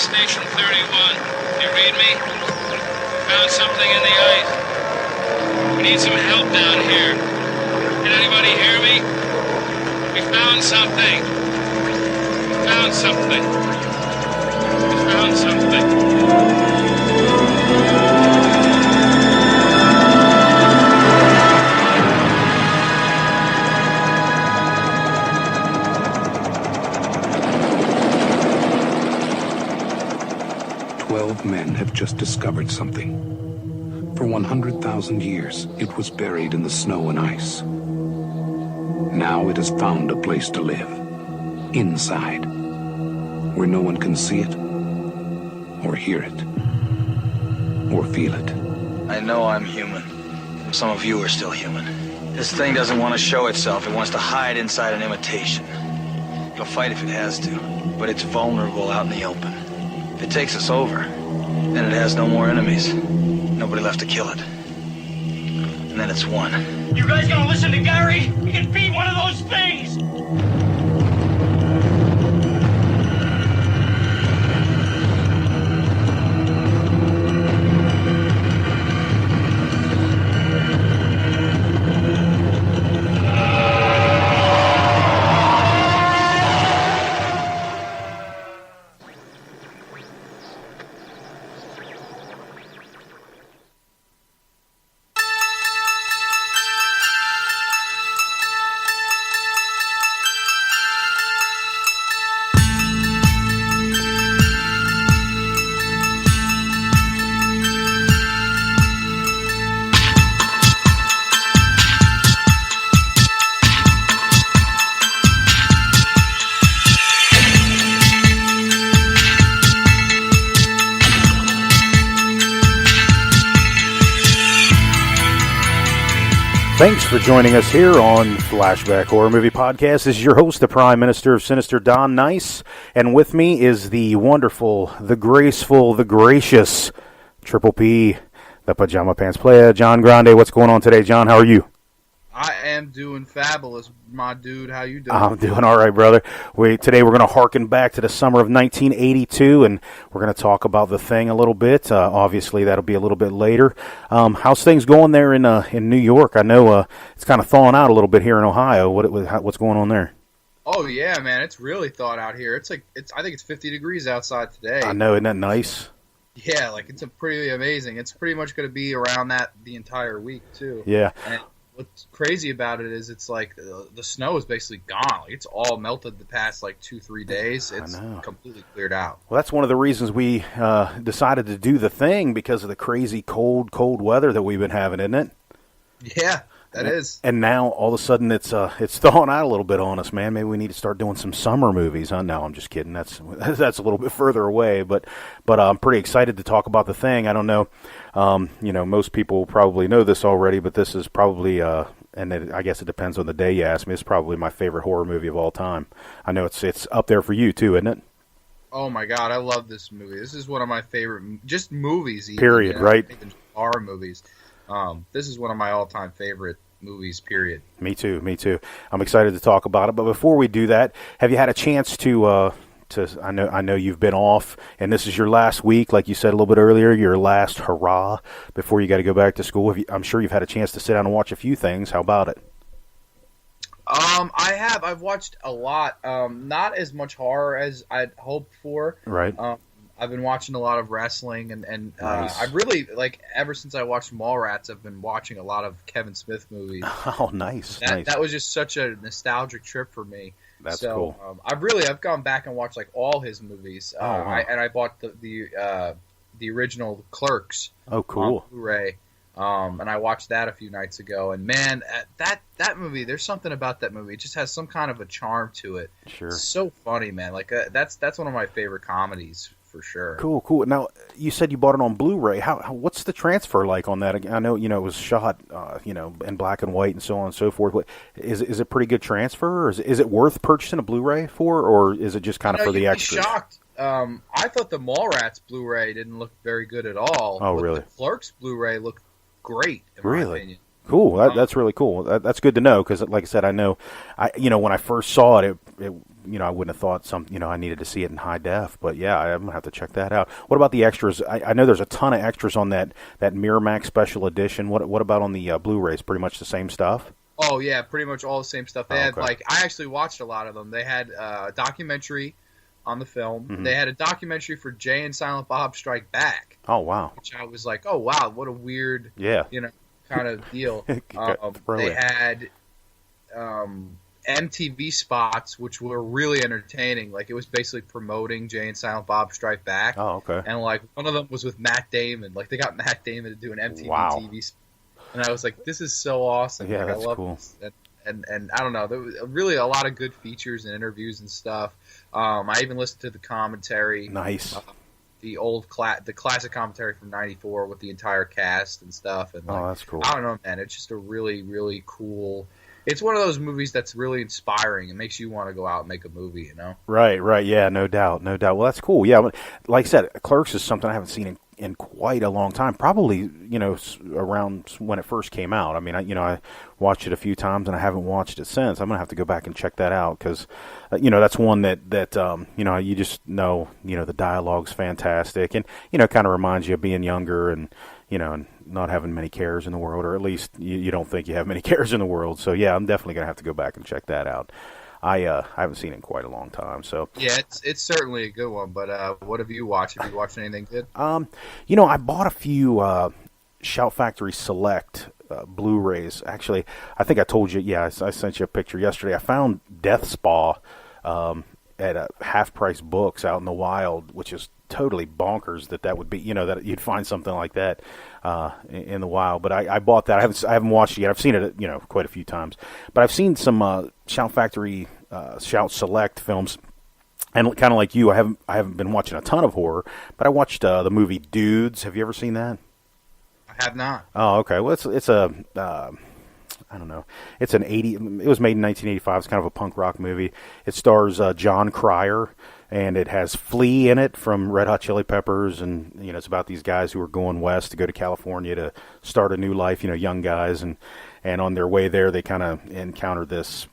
Station 31. You read me? Found something in the ice. We need some help down here. Can anybody hear me? We found something. We found something. We found something. 12 men have just discovered something. For 100,000 years, it was buried in the snow and ice. Now it has found a place to live. Inside. Where no one can see it, or hear it, or feel it. I know I'm human. Some of you are still human. This thing doesn't want to show itself. It wants to hide inside an imitation. It'll fight if it has to, but it's vulnerable out in the open. If it takes us over, then it has no more enemies. Nobody left to kill it. And then it's won. You guys gonna listen to Gary? He can beat one of those things! Thanks for joining us here on Flashback Horror Movie Podcast. This is your host, the Prime Minister of Sinister, Don Nice, and with me is the wonderful, the graceful, the gracious Triple P, the Pajama Pants player, John Grande. What's going on today, John? How are you? I am doing fabulous, my dude. How you doing? I'm doing all right, brother. Today we're going to harken back to the summer of 1982, and we're going to talk about The Thing a little bit. Obviously, that'll be a little bit later. How's things going there in New York? I know it's kind of thawing out a little bit here in Ohio. What's going on there? Oh yeah, man, it's really thawed out here. I think it's 50 degrees outside today. I know, isn't that nice? Yeah, it's pretty amazing. It's pretty much going to be around that the entire week too. Yeah. And what's crazy about it is it's like the snow is basically gone. Like, it's all melted the past 2-3 days. It's completely cleared out. Well, that's one of the reasons we decided to do The Thing, because of the crazy cold weather that we've been having, isn't it? Yeah, that is. And now all of a sudden it's thawing out a little bit on us, man. Maybe we need to start doing some summer movies, huh? No, I'm just kidding. That's a little bit further away, but I'm pretty excited to talk about The Thing. I don't know. Most people probably know this already, but this is probably, I guess it depends on the day you ask me, it's probably my favorite horror movie of all time. I know it's up there for you too, isn't it? Oh my God, I love this movie. This is one of my favorite, just movies. Even, period, right? Even horror movies. This is one of my all-time favorite movies, period. Me too. I'm excited to talk about it, but before we do that, have you had a chance to I know you've been off, and this is your last week, like you said a little bit earlier, your last hurrah before you got to go back to school. I'm sure you've had a chance to sit down and watch a few things. How about it? I have. I've watched a lot. Not as much horror as I'd hoped for. Right. I've been watching a lot of wrestling, and nice. I've really, ever since I watched Mallrats, I've been watching a lot of Kevin Smith movies. Oh, nice. That was just such a nostalgic trip for me. That's cool. I've gone back and watched all his movies. I bought the original Clerks. Oh, cool. On Blu-ray. And I watched that a few nights ago, and man, that movie, there's something about that movie. It just has some kind of a charm to it. Sure. It's so funny, man. That's one of my favorite comedies for sure. Cool. Now, you said you bought it on Blu-ray. What's the transfer like on that? I know, it was shot, in black and white and so on and so forth. But is it pretty good transfer, or is it worth purchasing a Blu-ray for, or is it just kind of for the extras? Shocked. I thought the Mallrats Blu-ray didn't look very good at all. Oh, but really? The Clerks Blu-ray looked great, in my opinion. Cool. That's really cool. That's good to know because, like I said, I know, when I first saw it, I wouldn't have thought I needed to see it in high def. But yeah, I'm gonna have to check that out. What about the extras? I know there's a ton of extras on that Miramax special edition. What about on the Blu-rays? Pretty much the same stuff. Oh yeah, pretty much all the same stuff. They had I actually watched a lot of them. They had a documentary on the film. Mm-hmm. They had a documentary for Jay and Silent Bob Strike Back. Oh wow! Which I was like, oh wow, what a weird kind of deal. They had MTV spots which were really entertaining. Like it was basically promoting Jay and Silent Bob Strike Back. Oh okay. And like one of them was with Matt Damon. Like they got Matt Damon to do an MTV TV spot. And I was like, this is so awesome. Yeah, like, that's I love cool. This. And I don't know, there was really a lot of good features and interviews and stuff. I even listened to the commentary. Nice. The classic commentary from '94 with the entire cast and stuff. And that's cool. I don't know, man. It's just a really, really cool. It's one of those movies that's really inspiring. It makes you want to go out and make a movie, you know? Right. Yeah, no doubt. Well, that's cool. Yeah, like I said, Clerks is something I haven't seen in quite a long time. Probably, around when it first came out. I mean, I watched it a few times and I haven't watched it since. I'm gonna have to go back and check that out because, that's one that you just know, the dialogue's fantastic and kind of reminds you of being younger and and not having many cares in the world, or at least you don't think you have many cares in the world. So yeah, I'm definitely gonna have to go back and check that out. I haven't seen it in quite a long time. So yeah, it's certainly a good one. But what have you watched? Have you watched anything good? I bought a few Shout Factory Select Blu-rays. Actually, I think I told you. Yeah, I sent you a picture yesterday. I found Death Spa at a Half Price Books out in the wild, which is totally bonkers that would be, that you'd find something like that in the wild. But I bought that. I haven't watched it yet. I've seen it, quite a few times. But I've seen some Shout Factory Shout Select films. And kind of like you, I haven't been watching a ton of horror, but I watched the movie Dudes. Have you ever seen that? I have not. Oh, okay. Well, it's a I don't know. It was made in 1985. It's kind of a punk rock movie. It stars John Cryer, and it has Flea in it from Red Hot Chili Peppers, and it's about these guys who are going west to go to California to start a new life. Young guys, and on their way there, they kind of encounter this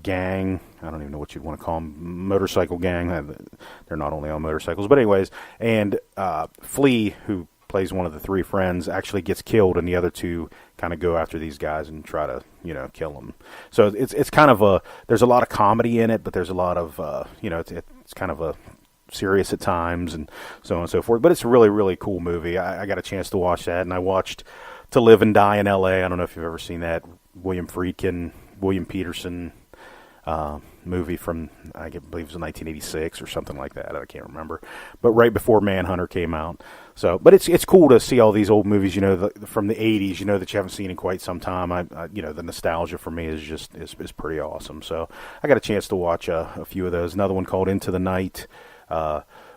gang. I don't even know what you'd want to call them. Motorcycle gang. They're not only on motorcycles, but anyways. And Flea, who plays one of the three friends, actually gets killed, and the other two kind of go after these guys and try to kill them. So it's kind of there's a lot of comedy in it, but there's a lot of it's kind of a serious at times and so on and so forth. But it's a really, really cool movie. I got a chance to watch that, and I watched To Live and Die in L.A. I don't know if you've ever seen that. William Peterson movie from, I believe it was 1986 or something like that. I can't remember. But right before Manhunter came out. So, but it's cool to see all these old movies, from the 80s, that you haven't seen in quite some time. The nostalgia for me is pretty awesome. So I got a chance to watch a few of those. Another one called Into the Night,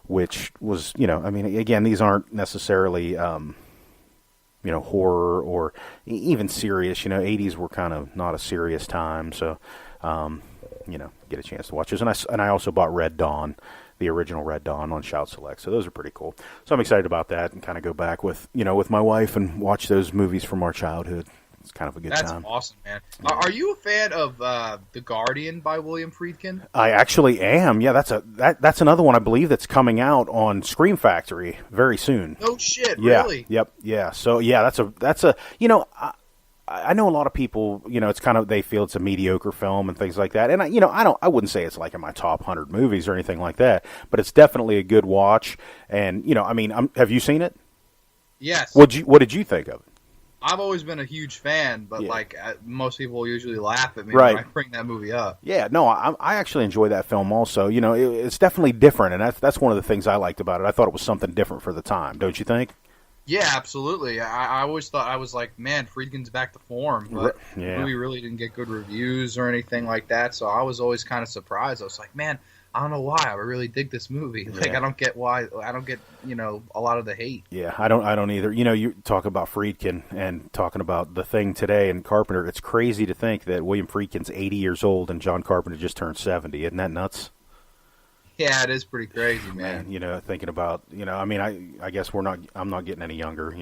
which was, again, these aren't necessarily, horror or even serious. 80s were kind of not a serious time. So, get a chance to watch those. And I also bought Red Dawn, the original Red Dawn on Shout Select. So those are pretty cool. So I'm excited about that and kind of go back with my wife and watch those movies from our childhood. It's kind of a good time. That's awesome, man. Are you a fan of The Guardian by William Friedkin? I actually am. Yeah, that's another one I believe that's coming out on Scream Factory very soon. No shit, yeah, really? Yep, yeah. So yeah, that's a I know a lot of people, it's kind of, they feel it's a mediocre film and things like that. And I wouldn't say it's like in my top 100 movies or anything like that, but it's definitely a good watch. And, have you seen it? Yes. What did you think of it? I've always been a huge fan, but most people usually laugh at me right. when I bring that movie up. Yeah, no, I actually enjoy that film also. It's definitely different, and that's one of the things I liked about it. I thought it was something different for the time, don't you think? Yeah, absolutely. I always thought, I was like, man, Friedkin's back to form, but the movie really didn't get good reviews or anything like that, so I was always kind of surprised. I was like, man, I don't know why. I really dig this movie. Like, I don't get why. I don't get, a lot of the hate. Yeah, I don't either. You talk about Friedkin and talking about The Thing today and Carpenter. It's crazy to think that William Friedkin's 80 years old and John Carpenter just turned 70. Isn't that nuts? Yeah, it is pretty crazy, man. Thinking about, I guess I'm not getting any younger,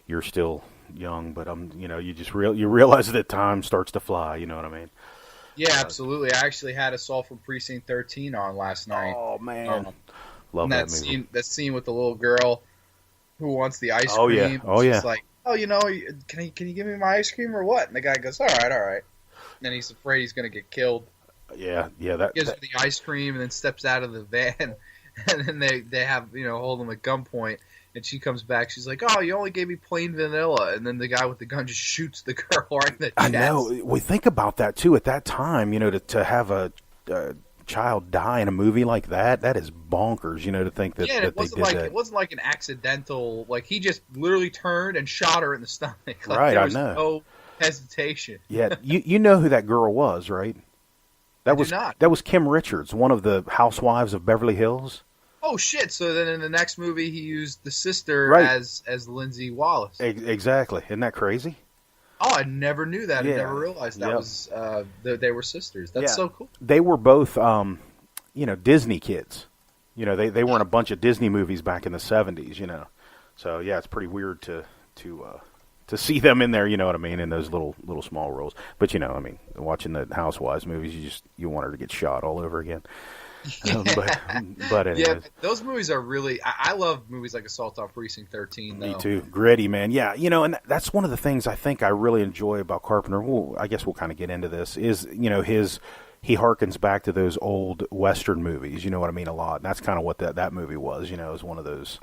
you're still, young, but you just you realize that time starts to fly. You know what I mean? Yeah, absolutely. I actually had Assault from Precinct 13 on last night. Oh man, love that movie. That scene with the little girl who wants the ice cream. Yeah. Oh She's yeah. like, can you give me my ice cream or what? And the guy goes, all right. And he's afraid he's going to get killed. Yeah. That gives her the ice cream and then steps out of the van, and then they have hold him at gunpoint. And she comes back. She's like, "Oh, you only gave me plain vanilla." And then the guy with the gun just shoots the girl right in the chest. I know. We think about that too. At that time, to have a child die in a movie like that is bonkers. To think that, that they did that. It wasn't like an accidental. Like he just literally turned and shot her in the stomach. Like, right. There was I know. no hesitation. Yeah. You know who that girl was, right? That was Kim Richards, one of the housewives of Beverly Hills. Oh shit! So then in the next movie, he used the sister as Lindsay Wallace. Exactly. Isn't that crazy? Oh, I never knew that. Yeah. I never realized that was they were sisters. That's so cool. They were both, Disney kids. They were in a bunch of Disney movies back in the 70s. So yeah, it's pretty weird to see them in there. You know what I mean? In those little small roles. But watching the Housewives movies, you want her to get shot all over again. But anyways. Yeah, those movies are really. I love movies like Assault on Precinct 13. Though. Me too, gritty, man. Yeah, and that's one of the things I think I really enjoy about Carpenter. Well, I guess we'll kind of get into this. Is he harkens back to those old Western movies. You know what I mean? A lot. And that's kind of what that movie was. It was one of those.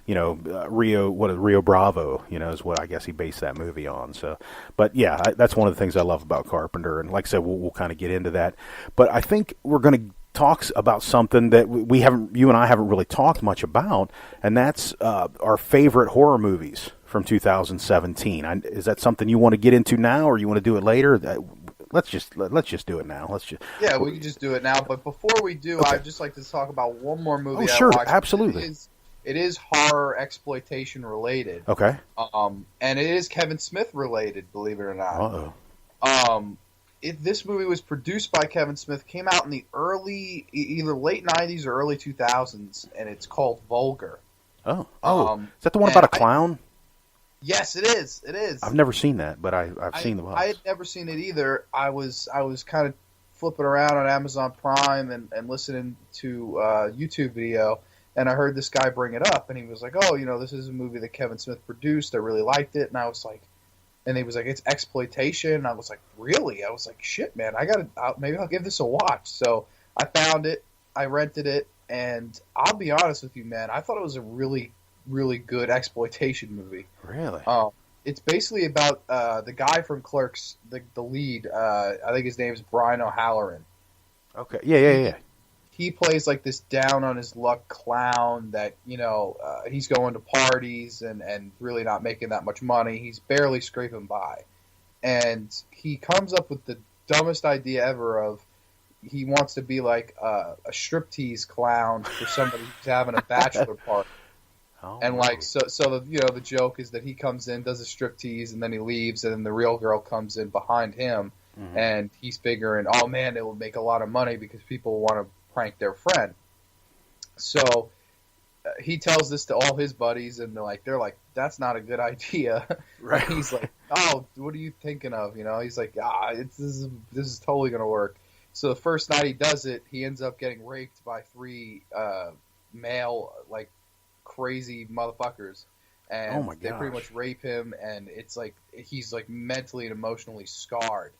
Rio Bravo. Is what I guess he based that movie on. So, but yeah, that's one of the things I love about Carpenter. And like I said, we'll kind of get into that. But I think we're going to talks about something that you and I haven't really talked much about, and that's our favorite horror movies from 2017. Is that something you want to get into now, or you want to do it later? Let's just do it now. We can just do it now. But before we do, I'd just like to talk about one more movie. Oh, sure, I watched. absolutely. It is horror exploitation related. Okay. And it is Kevin Smith related, believe it or not. Uh-oh. This movie was produced by Kevin Smith, came out in the either late 90s or early 2000s, and it's called Vulgar. Oh. Is that the one about a clown? Yes, it is. It is. I've never seen that, but I've seen the box. I had never seen it either. I was kind of flipping around on Amazon Prime and listening to a YouTube video, and I heard this guy bring it up, and he was like, "Oh, this is a movie that Kevin Smith produced. I really liked it," and I was like. And he was like, "It's exploitation." I was like, "Really?" I was like, "Shit, man, maybe I'll give this a watch." So I found it, I rented it, and I'll be honest with you, man, I thought it was a really, really good exploitation movie. Really? It's basically about the guy from Clerks, the lead. I think his name is Brian O'Halloran. Okay. Yeah. He plays like this down on his luck clown that, he's going to parties and really not making that much money. He's barely scraping by. And he comes up with the dumbest idea ever of he wants to be like a striptease clown for somebody who's having a bachelor party. Oh, and like, so the joke is that he comes in, does a striptease, and then he leaves, and then the real girl comes in behind him. Mm-hmm. And he's figuring, oh man, it will make a lot of money because people want to prank their friend. So he tells this to all his buddies, and they're like, that's not a good idea. Right. He's like, oh, what are you thinking of? He's like, this is totally gonna work. So the first night he does it, he ends up getting raped by 3 male like crazy motherfuckers, and oh my they pretty much rape him, and it's like he's like mentally and emotionally scarred.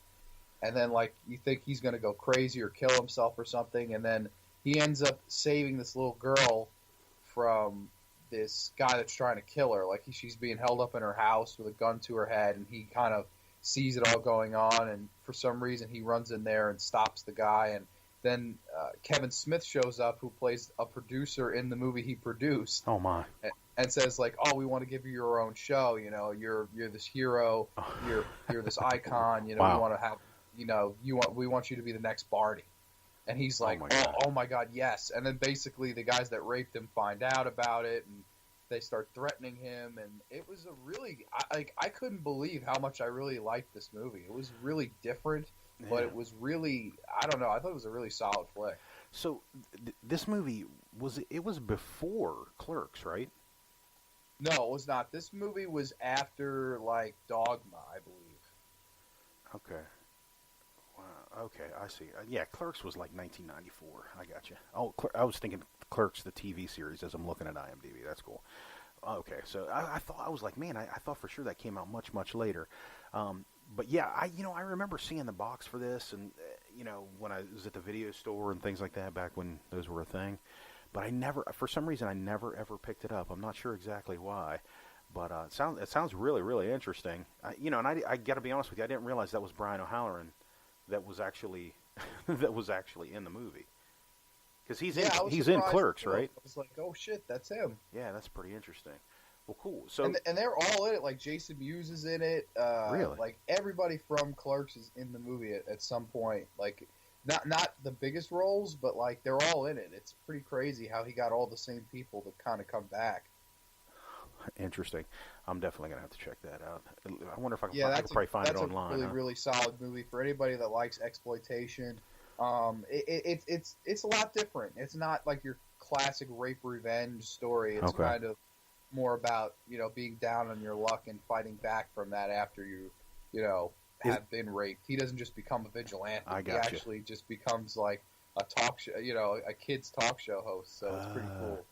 And then, you think he's going to go crazy or kill himself or something, and then he ends up saving this little girl from this guy that's trying to kill her. Like, she's being held up in her house with a gun to her head, and he kind of sees it all going on, and for some reason he runs in there and stops the guy. And then Kevin Smith shows up, who plays a producer in the movie he produced. Oh, my. And says, we want to give you your own show. You're this hero. You're this icon. Wow. We want to have... we want you to be the next Barty. And he's like, oh my God, yes. And then basically the guys that raped him find out about it, and they start threatening him. And it was a really, I couldn't believe how much I really liked this movie. It was really different, but it was really, I don't know, I thought it was a really solid flick. So this movie, it was before Clerks, right? No, it was not. This movie was after like Dogma, I believe. Okay. Wow. Okay, I see. Yeah, Clerks was like 1994. I got you. Oh, I was thinking Clerks, the TV series, as I'm looking at IMDb. That's cool. Okay, so I thought, I was like, man, I thought for sure that came out much, much later. But yeah, I remember seeing the box for this, and when I was at the video store and things like that back when those were a thing. But I never, for some reason, I never ever picked it up. I'm not sure exactly why, but it sounds really, really interesting. And I got to be honest with you, I didn't realize that was Brian O'Halloran that was actually in the movie. Because he's in Clerks, right? I was like, oh shit, that's him. Yeah, that's pretty interesting. Well, cool. So and they're all in it. Like Jason Mewes is in it. Really? Like everybody from Clerks is in the movie at some point. Like not the biggest roles, but like they're all in it. It's pretty crazy how he got all the same people to kind of come back. Interesting. I'm definitely gonna have to check that out. I wonder if I can probably find it online. That's a really solid movie for anybody that likes exploitation. It's a lot different. It's not like your classic rape revenge story. It's kind of more about being down on your luck and fighting back from that after you have been raped. He doesn't just become a vigilante. He actually just becomes like a talk show, a kid's talk show host. So it's pretty cool.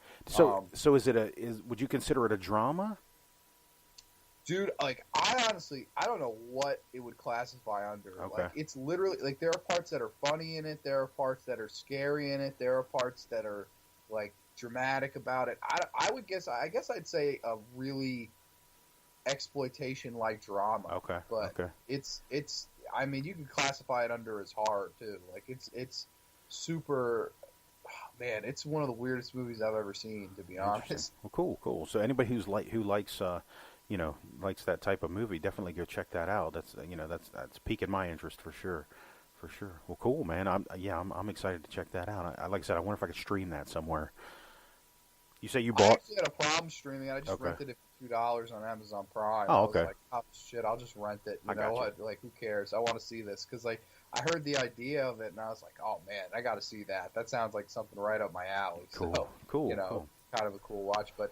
So would you consider it a drama? Dude, like I don't know what it would classify under. Okay. Like it's literally like there are parts that are funny in it, there are parts that are scary in it, there are parts that are like dramatic about it. I guess I'd say a really exploitation like drama. Okay. But it's I mean you can classify it under as horror too. Like it's super man, it's one of the weirdest movies I've ever seen, to be honest. Well, cool. So anybody who likes likes that type of movie, definitely go check that out. That's that's piquing my interest for sure. Well, cool, man. I'm excited to check that out. Like I said, I wonder if I could stream that somewhere. You say you bought? I actually had a problem streaming it. I just rented it for $2 on Amazon Prime. Oh, okay. I was like, oh shit, I'll just rent it. You know what? Like, who cares? I want to see this because like I heard the idea of it and I was like, oh man, I got to see that. That sounds like something right up my alley. Cool. So, cool. Kind of a cool watch. But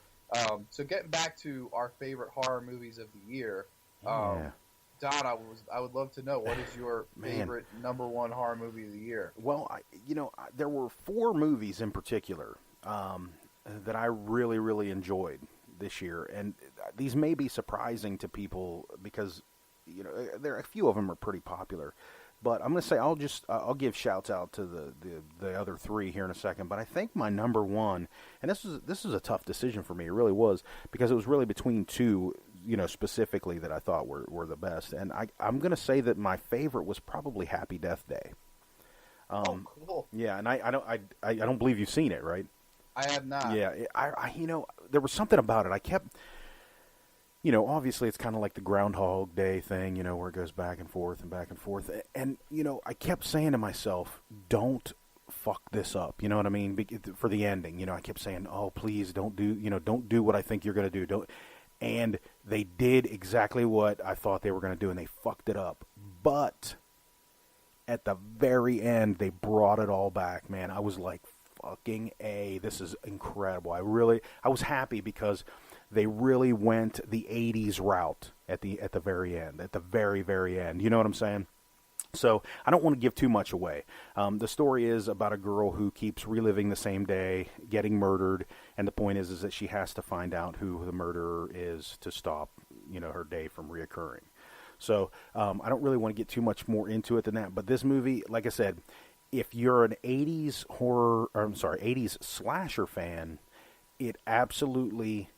so getting back to our favorite horror movies of the year. Don, I would love to know, what is your favorite number one horror movie of the year? Well, there were 4 movies in particular that I really, really enjoyed this year, and these may be surprising to people because there are a few of them are pretty popular. But I'm going to say I'll give shouts out to the other 3 here in a second. But I think my number one, and this is a tough decision for me. It really was, because it was really between 2, specifically that I thought were the best. And I'm going to say that my favorite was probably Happy Death Day. Cool. Yeah, and I don't believe you've seen it, right? I have not. Yeah, there was something about it. I kept. Obviously it's kind of like the Groundhog Day thing, where it goes back and forth and back and forth. And, I kept saying to myself, don't fuck this up. You know what I mean? For the ending, I kept saying, oh, please don't do what I think you're going to do. And they did exactly what I thought they were going to do, and they fucked it up. But at the very end, they brought it all back, man. I was like, fucking A, this is incredible. I was happy because they really went the 80s route at the very end, at the very, very end. You know what I'm saying? So I don't want to give too much away. The story is about a girl who keeps reliving the same day, getting murdered, and the point is that she has to find out who the murderer is to stop, her day from reoccurring. So I don't really want to get too much more into it than that. But this movie, like I said, if you're an 80s slasher fan, it absolutely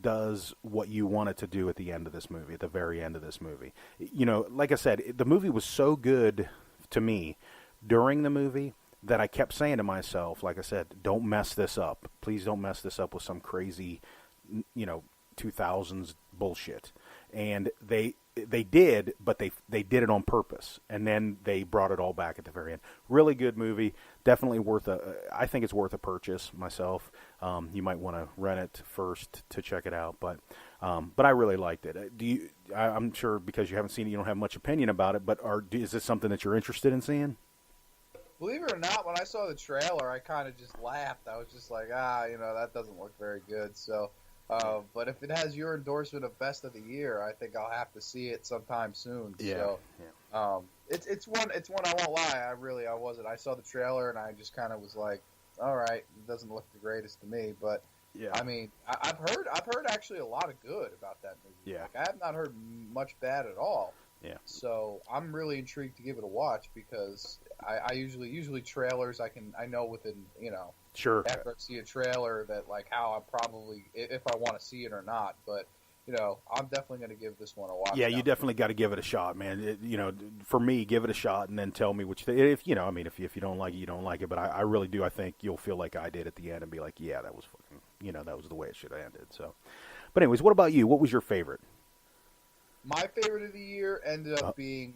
does what you want it to do at the end of this movie, at the very end of this movie. Like I said, the movie was so good to me during the movie that I kept saying to myself, like I said, don't mess this up. Please don't mess this up with some crazy, 2000s bullshit. And they did, but they did it on purpose, and then they brought it all back at the very end. Really good movie, definitely I think it's worth a purchase myself. You might want to rent it first to check it out, but I really liked it. I'm sure because you haven't seen it, you don't have much opinion about it. But is this something that you're interested in seeing? Believe it or not, when I saw the trailer, I kind of just laughed. I was just like, that doesn't look very good. So But if it has your endorsement of best of the year, I think I'll have to see it sometime soon. Yeah. So, it's one I won't lie. I wasn't. I saw the trailer and I just kind of was like, all right, it doesn't look the greatest to me. But Yeah. I mean, I've heard actually a lot of good about that movie. Yeah. Like, I have not heard much bad at all. Yeah. So I'm really intrigued to give it a watch because I usually trailers I know within Sure. after I see a trailer that like how I probably if I want to see it or not. But I'm definitely going to give this one a watch. Yeah, you definitely got to give it a shot, man. For me, give it a shot and then tell me what you think. If if you don't like it, you don't like it. But I really do. I think you'll feel like I did at the end and be like, yeah, that was fucking, that was the way it should have ended. So, but anyways, what about you? What was your favorite? My favorite of the year ended up being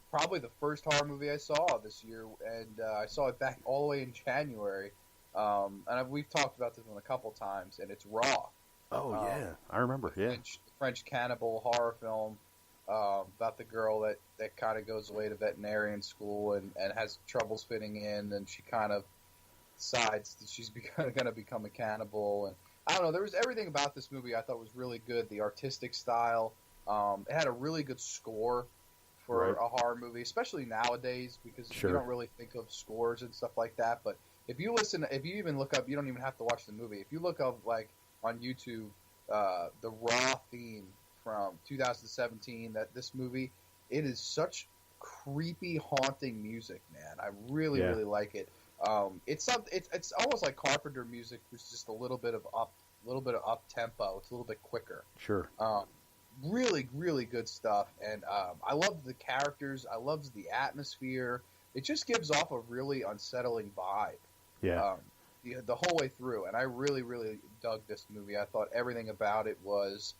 probably the first horror movie I saw this year, and I saw it back all the way in January. And we've talked about this one a couple times, and it's Raw. Oh yeah, I remember. Yeah, French cannibal horror film about the girl that kind of goes away to veterinarian school and has troubles fitting in, and she kind of decides that she's going to become a cannibal. And I don't know, there was everything about this movie I thought was really good. The artistic style. It had a really good score for a horror movie, especially nowadays, because you don't really think of scores and stuff like that. But if you even look up, you don't even have to watch the movie. If you look up, like, on YouTube, the Raw theme from 2017, this movie, it is such creepy, haunting music, man. I really like it. It's almost like Carpenter music, which is just a little bit of up tempo. It's a little bit quicker. Sure. Really, really good stuff, and I love the characters. I love the atmosphere. It just gives off a really unsettling vibe. Yeah. The whole way through, and I really, really dug this movie. I thought everything about it was,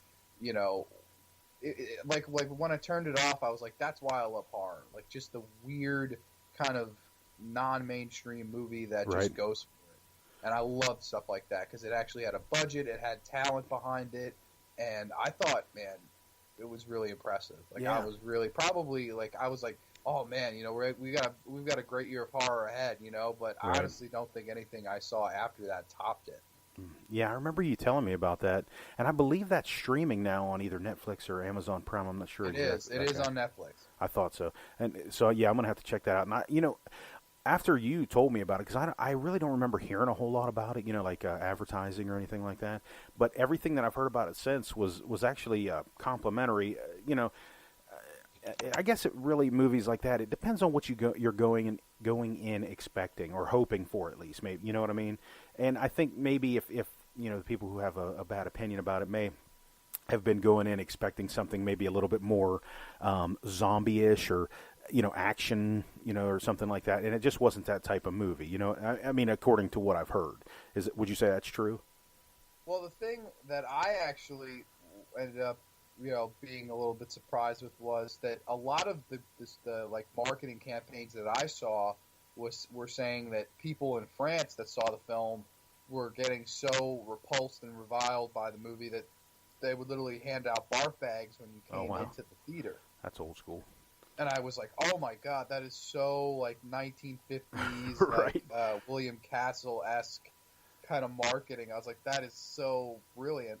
like when I turned it off, I was like, that's why I love horror. Like, just the weird kind of non-mainstream movie that just goes for it. And I love stuff like that because it actually had a budget, it had talent behind it. And I thought, man, it was really impressive. Like, I was really probably like, I was like, oh man, we've got a great year of horror ahead, But I honestly don't think anything I saw after that topped it. Yeah, I remember you telling me about that, and I believe that's streaming now on either Netflix or Amazon Prime. I'm not sure. It is on Netflix. I thought so, and so I'm gonna have to check that out. And after you told me about it, because I really don't remember hearing a whole lot about it, like advertising or anything like that. But everything that I've heard about it since was actually complimentary. I guess it really, movies like that, it depends on what you're going in expecting or hoping for, at least. Maybe, you know what I mean? And I think maybe if the people who have a bad opinion about it may have been going in expecting something maybe a little bit more zombie-ish or action, or something like that, and it just wasn't that type of movie. I mean, according to what I've heard, would you say that's true? Well, the thing that I actually ended up, being a little bit surprised with was that a lot of the marketing campaigns that I saw were saying that people in France that saw the film were getting so repulsed and reviled by the movie that they would literally hand out barf bags when you came into the theater. That's old school. And I was like, oh my god, that is so like 1950s, right. William Castle-esque kind of marketing. I was like, that is so brilliant.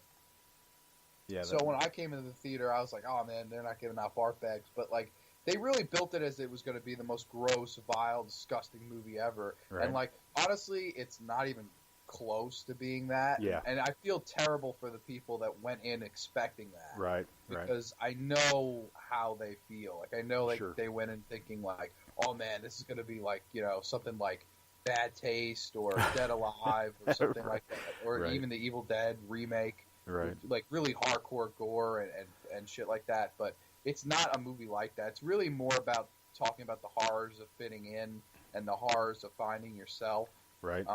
Yeah. So when I came into the theater, I was like, oh man, they're not giving out barf bags. But like, they really built it as it was going to be the most gross, vile, disgusting movie ever. Right. And like, honestly, it's not even close to being that. Yeah. And I feel terrible for the people that went in expecting that. Right. Because I know how they feel. Like, I know they went in thinking like, oh man, this is going to be like, something like Bad Taste or Dead Alive or something like that. Or even the Evil Dead remake. Right. Like really hardcore gore and shit like that. But it's not a movie like that. It's really more about talking about the horrors of fitting in and the horrors of finding yourself. Right.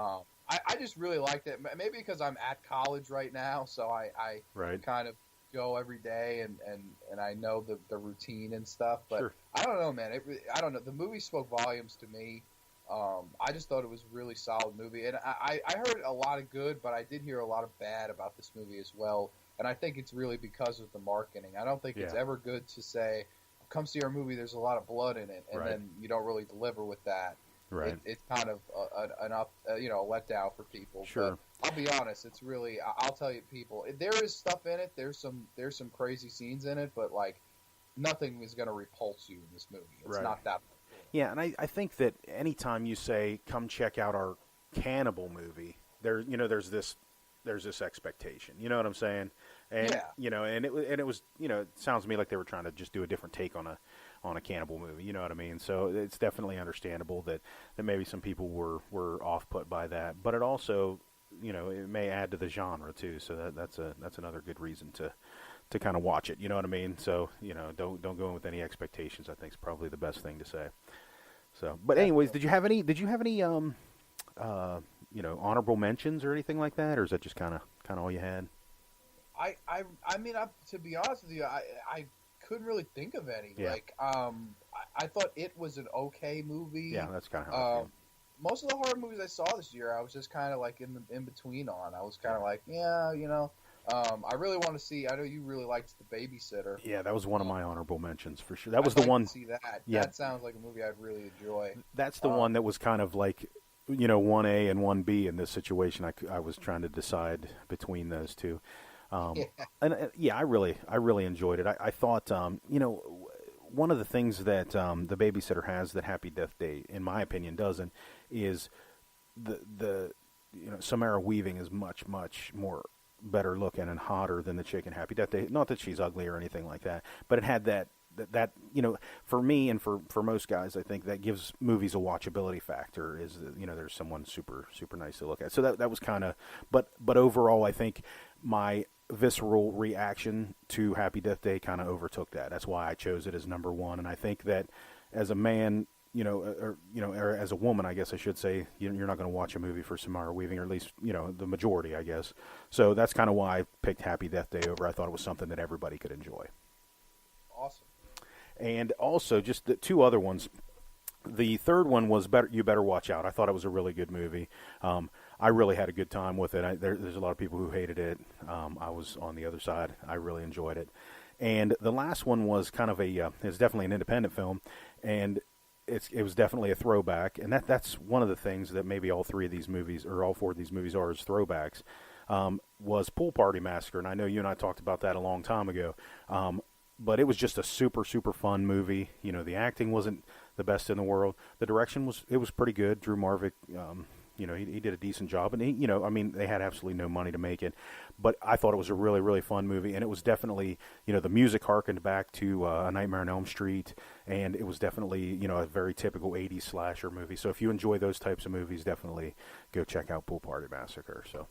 I just really liked it. Maybe because I'm at college right now, so I kind of go every day and I know the routine and stuff. But I don't know, man. I don't know. The movie spoke volumes to me. I just thought it was a really solid movie. And I heard a lot of good, but I did hear a lot of bad about this movie as well. And I think it's really because of the marketing. I don't think it's ever good to say, come see our movie, there's a lot of blood in it, and then you don't really deliver with that. Right. it's kind of an up, a letdown for people. Sure. But I'll be honest, it's really, I'll tell you, people, there is stuff in it. There's some crazy scenes in it, but like nothing is going to repulse you in this movie. It's not that. Yeah, and I think that anytime you say, "Come check out our cannibal movie," there's this expectation. You know what I'm saying? And and it was it sounds to me like they were trying to just do a different take on a cannibal movie. You know what I mean? So it's definitely understandable that maybe some people were off put by that, but it also it may add to the genre too. So that's another good reason to kind of watch it. You know what I mean? So don't go in with any expectations. I think is probably the best thing to say. So, but anyways, did you have any honorable mentions or anything like that, or is that just kind of all you had? I mean, to be honest with you, I couldn't really think of any. Yeah. Like, I thought it was an okay movie. Yeah, that's kind of how I feel. Most of the horror movies I saw this year, I was just kind of like in between on. I was kind of like, I really want to see. I know you really liked The Babysitter. Yeah, that was one of my honorable mentions for sure. That was the one. To see that. Yeah. That sounds like a movie I'd really enjoy. That's the one that was kind of like 1A and 1B in this situation. I was trying to decide between those two. And I really enjoyed it. I thought one of the things that The Babysitter has that Happy Death Day, in my opinion, doesn't is the Samara Weaving is much more better looking and hotter than the chick in Happy Death Day. Not that she's ugly or anything like that, but it had that for me and for most guys, I think that gives movies a watchability factor. Is there's someone super nice to look at. So that was kind of, but overall, I think my visceral reaction to Happy Death Day kind of overtook that. That's why I chose it as number one. And I think that as a man, or as a woman, I guess I should say, you're not going to watch a movie for Samara Weaving, or at least, the majority, I guess. So that's kind of why I picked Happy Death Day over. I thought it was something that everybody could enjoy. Awesome. And also, just the two other ones. The third one was You Better Watch Out. I thought it was a really good movie. I really had a good time with it. There's a lot of people who hated it. I was on the other side. I really enjoyed it. And the last one was kind of it's definitely an independent film, and it was definitely a throwback. And that's one of the things that maybe all three of these movies, or all four of these movies, are is throwbacks. Was Pool Party Massacre, and I know you and I talked about that a long time ago. But it was just a super fun movie. The acting wasn't the best in the world. The direction was pretty good. Drew Marvick, he did a decent job, and they had absolutely no money to make it, but I thought it was a really fun movie, and it was definitely, the music harkened back to A Nightmare on Elm Street, and it was definitely, a very typical 80s slasher movie. So if you enjoy those types of movies, definitely go check out Pool Party Massacre. So,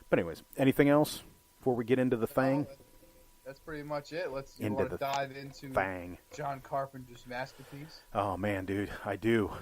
but anyways, anything else before we get into the thing? That's pretty much it. You want to dive into Thang. John Carpenter's masterpiece? Oh man, dude, I do.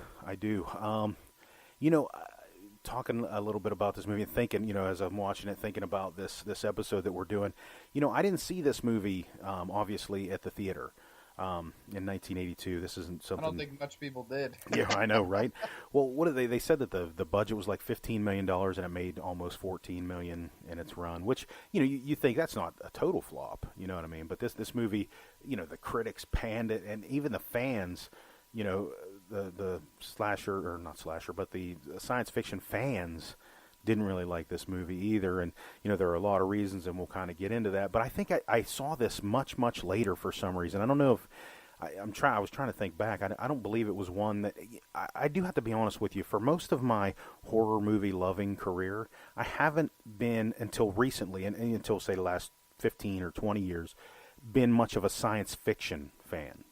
Talking a little bit about this movie and thinking, as I'm watching it, thinking about this episode that we're doing, I didn't see this movie, obviously, at the theater in 1982. This isn't something. I don't think much people did. Yeah, I know, right? Well, what did they said that the budget was like $15 million and it made almost $14 million in its run, which, you think that's not a total flop, you know what I mean? But this movie, the critics panned it, and even the fans, the slasher, or not slasher, but the science fiction fans didn't really like this movie either. And, there are a lot of reasons, and we'll kind of get into that. But I think I saw this much later for some reason. I don't know if I was trying to think back. I don't believe it was one that I do have to be honest with you. For most of my horror movie loving career, I haven't been until recently, and until say the last 15 or 20 years, been much of a science fiction fan.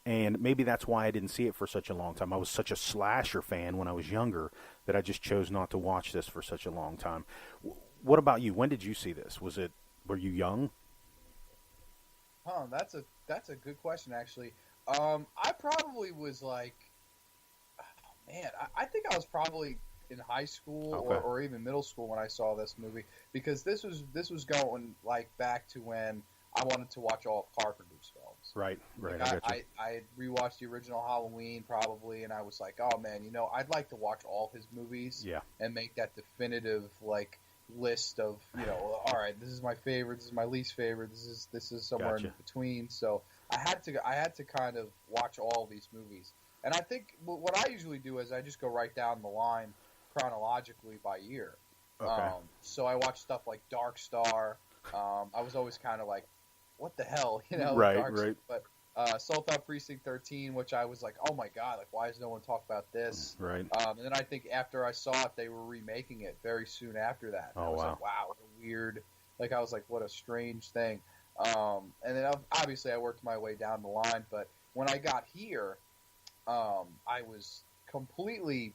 And maybe that's why I didn't see it for such a long time. I was such a slasher fan when I was younger that I just chose not to watch this for such a long time. What about you? When did you see this? Were you young? That's a good question, actually. I probably was like, I think I was probably in high school or even middle school when I saw this movie, because this was going like back to when I wanted to watch all of Carpenter's films. Right. I had rewatched the original Halloween probably, and I was like, oh man, I'd like to watch all his movies and make that definitive list of, all right, this is my favorite, this is my least favorite, this is somewhere in between. So I had to kind of watch all these movies. And I think what I usually do is I just go right down the line chronologically by year. Okay. So I watch stuff like Dark Star. I was always kind of like, what the hell, Right, Dark right. Star. But Assault Precinct 13, which I was like, oh my god, like why does no one talk about this? Right. And then I think after I saw it, they were remaking it very soon after that. And I was like, wow, what a weird. Like I was like, what a strange thing. And then obviously I worked my way down the line, but when I got here, I was completely.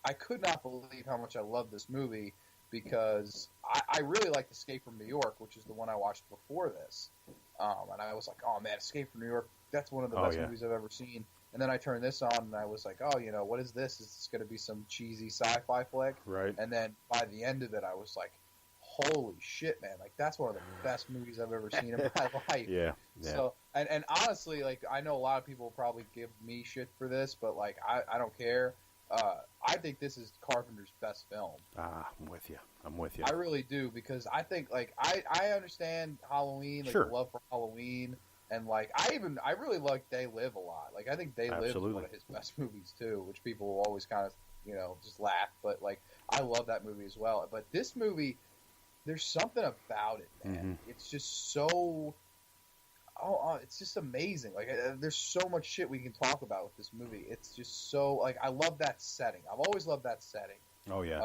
I could not believe how much I loved this movie because I really liked Escape from New York, which is the one I watched before this. And I was like, oh man, Escape from New York, that's one of the best movies I've ever seen. And then I turned this on and I was like, oh, what is this? Is this going to be some cheesy sci-fi flick? Right. And then by the end of it, I was like, holy shit, man! Like that's one of the best movies I've ever seen in my life. Yeah. So and honestly, like I know a lot of people will probably give me shit for this, but like I don't care. I think this is Carpenter's best film. I'm with you. I really do because I think like I understand Halloween, like the love for Halloween, and like I really like They Live a lot. Like I think They Live is one of his best movies too, which people will always kind of just laugh. But like I love that movie as well. But this movie. There's something about it, man. Mm-hmm. It's just so... it's just amazing. Like, there's so much shit we can talk about with this movie. It's just so... Like, I love that setting. I've always loved that setting. Oh, yeah.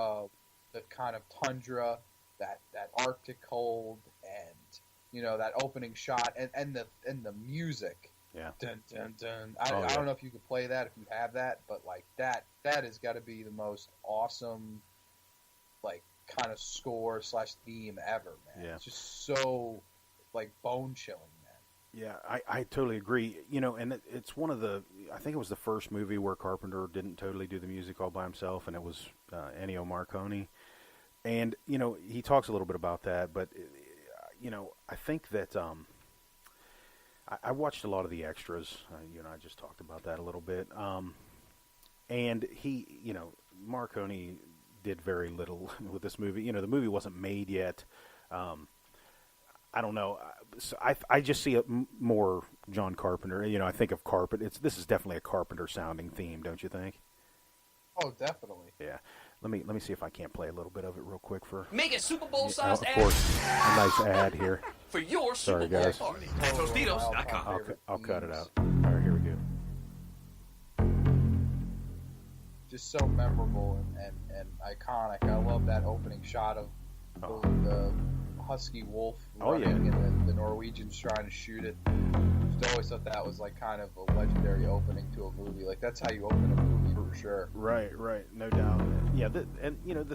The kind of tundra, that Arctic cold, and, that opening shot, and the music. Yeah. Dun, dun, dun. I don't know if you could play that, if you have that, but, like, that has got to be the most awesome, like, kind of score / theme ever, man. Yeah. It's just so like bone chilling, man. Yeah, I totally agree. And it's one of the, I think it was the first movie where Carpenter didn't totally do the music all by himself, and it was Ennio Morricone. And he talks a little bit about that, but I think that I watched a lot of the extras. I just talked about that a little bit. And he, Morricone did very little with this movie. The movie wasn't made yet. I don't know. So I just see it more John Carpenter. I think of Carpenter. This is definitely a Carpenter sounding theme, don't you think? Oh, definitely. Yeah. Let me see if I can't play a little bit of it real quick for. Make it Super Bowl sized ad. Of course, a nice ad here for your Super Bowl guys. party. Tostitos.com. I'll cut it out. All right, here we go. Just so memorable and iconic. I love that opening shot of the husky wolf running and the Norwegians trying to shoot it. Just always thought that was like kind of a legendary opening to a movie. Like that's how you open a movie for sure. Right, no doubt. Yeah, the